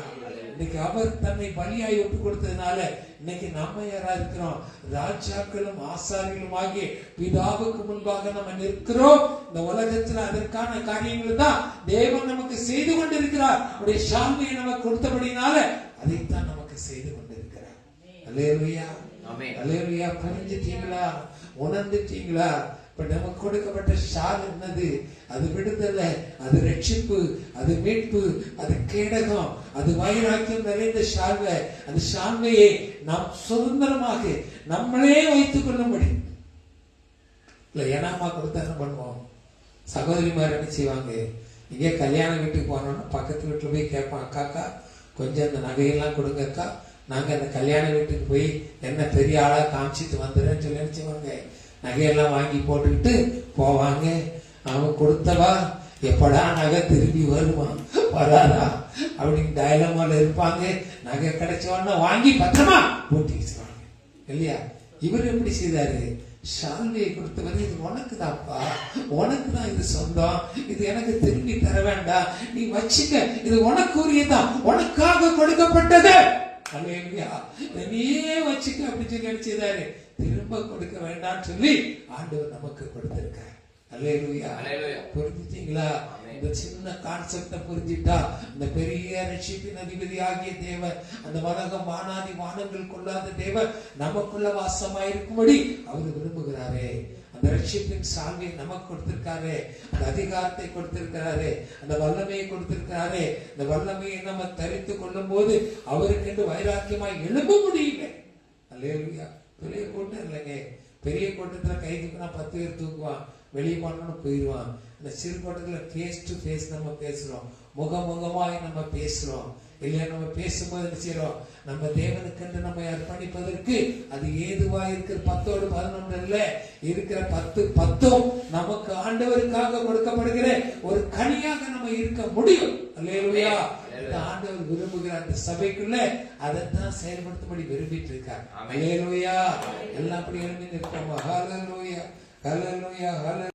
இன்னைக்கு அவர் தன்னை பலியாய் ஒப்பு கொடுத்ததுனால இன்னைக்கு நம்ம யாரா இருக்கிறோம்? ராஜாக்களும் ஆசாரிகளும் ஆகிய பிதாவுக்கு முன்பாக நம்ம நிற்கிறோம். இந்த உலகத்துல அதற்கான காரியங்கள் தான் தேவன் நமக்கு செய்து கொண்டிருக்கிறார். அவருடைய சாந்தியை நமக்கு கொடுத்தபடினால அதைத்தான் நமக்கு செய்து கொண்டிருக்கிறார். அல்லேலூயா, அல்லேலூயா. புரிஞ்சுட்டீங்களா? உணர்ந்துட்டீங்களா? இப்ப நமக்கு கொடுக்கப்பட்ட ஷால் என்னது? அது விடுதலை, அது ரட்சிப்பு, அது மீட்பு, அது கேடகம், அது வைராக்கியம் நிறைந்த ஷால்வை. அந்த ஷால்வையை நாம் சுதந்திரமாக நம்மளே வைத்துக் கொள்ள முடியும். இல்ல ஏனாமா கொடுத்தா என்ன பண்ணுவோம்? சகோதரிமார் என்ன செய்வாங்க? இங்கே கல்யாண வீட்டுக்கு போனோம்னா பக்கத்து வீட்டுல போய் கேட்பான், அக்காக்கா கொஞ்சம் அந்த நகையெல்லாம் கொடுங்க அக்கா, நாங்க அந்த கல்யாண வீட்டுக்கு போய் என்ன பெரிய ஆளா காமிச்சிட்டு வந்துடுறேன்னு சொல்லி நினைச்சுவாங்க. நகையெல்லாம் வாங்கி போட்டுக்கிட்டு போவாங்க. அவன் கொடுத்தவா எப்படா நகை திரும்பி வருமா வராதா அப்படின்னு டயலமால இருப்பாங்க. நகை கிடைச்சவன்னா வாங்கி பத்திரமா போட்டி வச்சுருவாங்க இல்லையா? இவர் எப்படி செய்தாரு? சால்வையை கொடுத்தவர், இது உனக்கு தான்ப்பா, உனக்கு தான் இது சொந்தம், இது எனக்கு திரும்பி தர வேண்டாம், நீ வச்சுக்க, இது உனக்கு உரியதான், உனக்காக கொடுக்கப்பட்டது. அல்லேலூயா. நீயே வச்சுக்க அப்படின்னு சொல்லி நினைச்சதாரு, திரும்ப கொடுக்க வேண்டாம்னு சொல்லி ஆண்டவர் நமக்கு கொடுத்திருக்காரு. அல்லேலூயா. புரிஞ்சுட்டீங்களா? இந்த சின்ன கான்செப்ட புரிஞ்சுட்டா இந்த பெரிய ரட்சிப்பின் அதிபதி ஆகிய தேவன், அந்த வனகம் வானாதி வானங்கள் கொள்ளாத தேவன் நமக்குள்ள வாசமாயிருக்கும்படி அவர் விரும்புகிறாரே. அந்த ரட்சிப்பின் சால்வை நமக்கு கொடுத்திருக்காரு, அந்த அதிகாரத்தை கொடுத்திருக்கிறாரு, அந்த வல்லமையை கொடுத்திருக்கிறாரு. அந்த வல்லமையை நம்ம தரித்து கொள்ளும் போது அவருக்கு என்று வைராக்கியமாய் எழும்ப முடியல. அல்லேலூயா. பெரிய கூட்டம் இல்லைங்க. பெரிய கூட்டத்துல கை தூக்கினா 10 பேர் தூக்குவான், வெளியே போனோம்னு போயிடுவான். இந்த சிறு கூட்டத்துல ஃபேஸ் டு ஃபேஸ் நம்ம பேசுறோம், முகமுகமாய் நம்ம பேசுறோம் இல்லையா? நம்ம பேசும்போது என்ன செய்யறோம்? நம்ம தேவனுக்கென்று நம்ம அர்ப்பணிப்பதற்கு அது ஏதுவா இருக்கிற 10ஓடு 11 இருக்கிற 10 நமக்கு ஆண்டவருக்காக கொடுக்கப்படுகிற ஒரு கனியாக நம்ம இருக்க முடியும். அல்லேலூயா. இந்த ஆண்டவர் விரும்புகிற அந்த சபைக்குள்ள அதைத்தான் செயல்படுத்தும்படி விரும்பிட்டு இருக்காங்க. அல்லேலூயா. எல்லாம் அப்படி எழுதி நிற்போமா? ஹல்லேலூயா, ஹல்லேலூயா, ஹல்லேலூயா.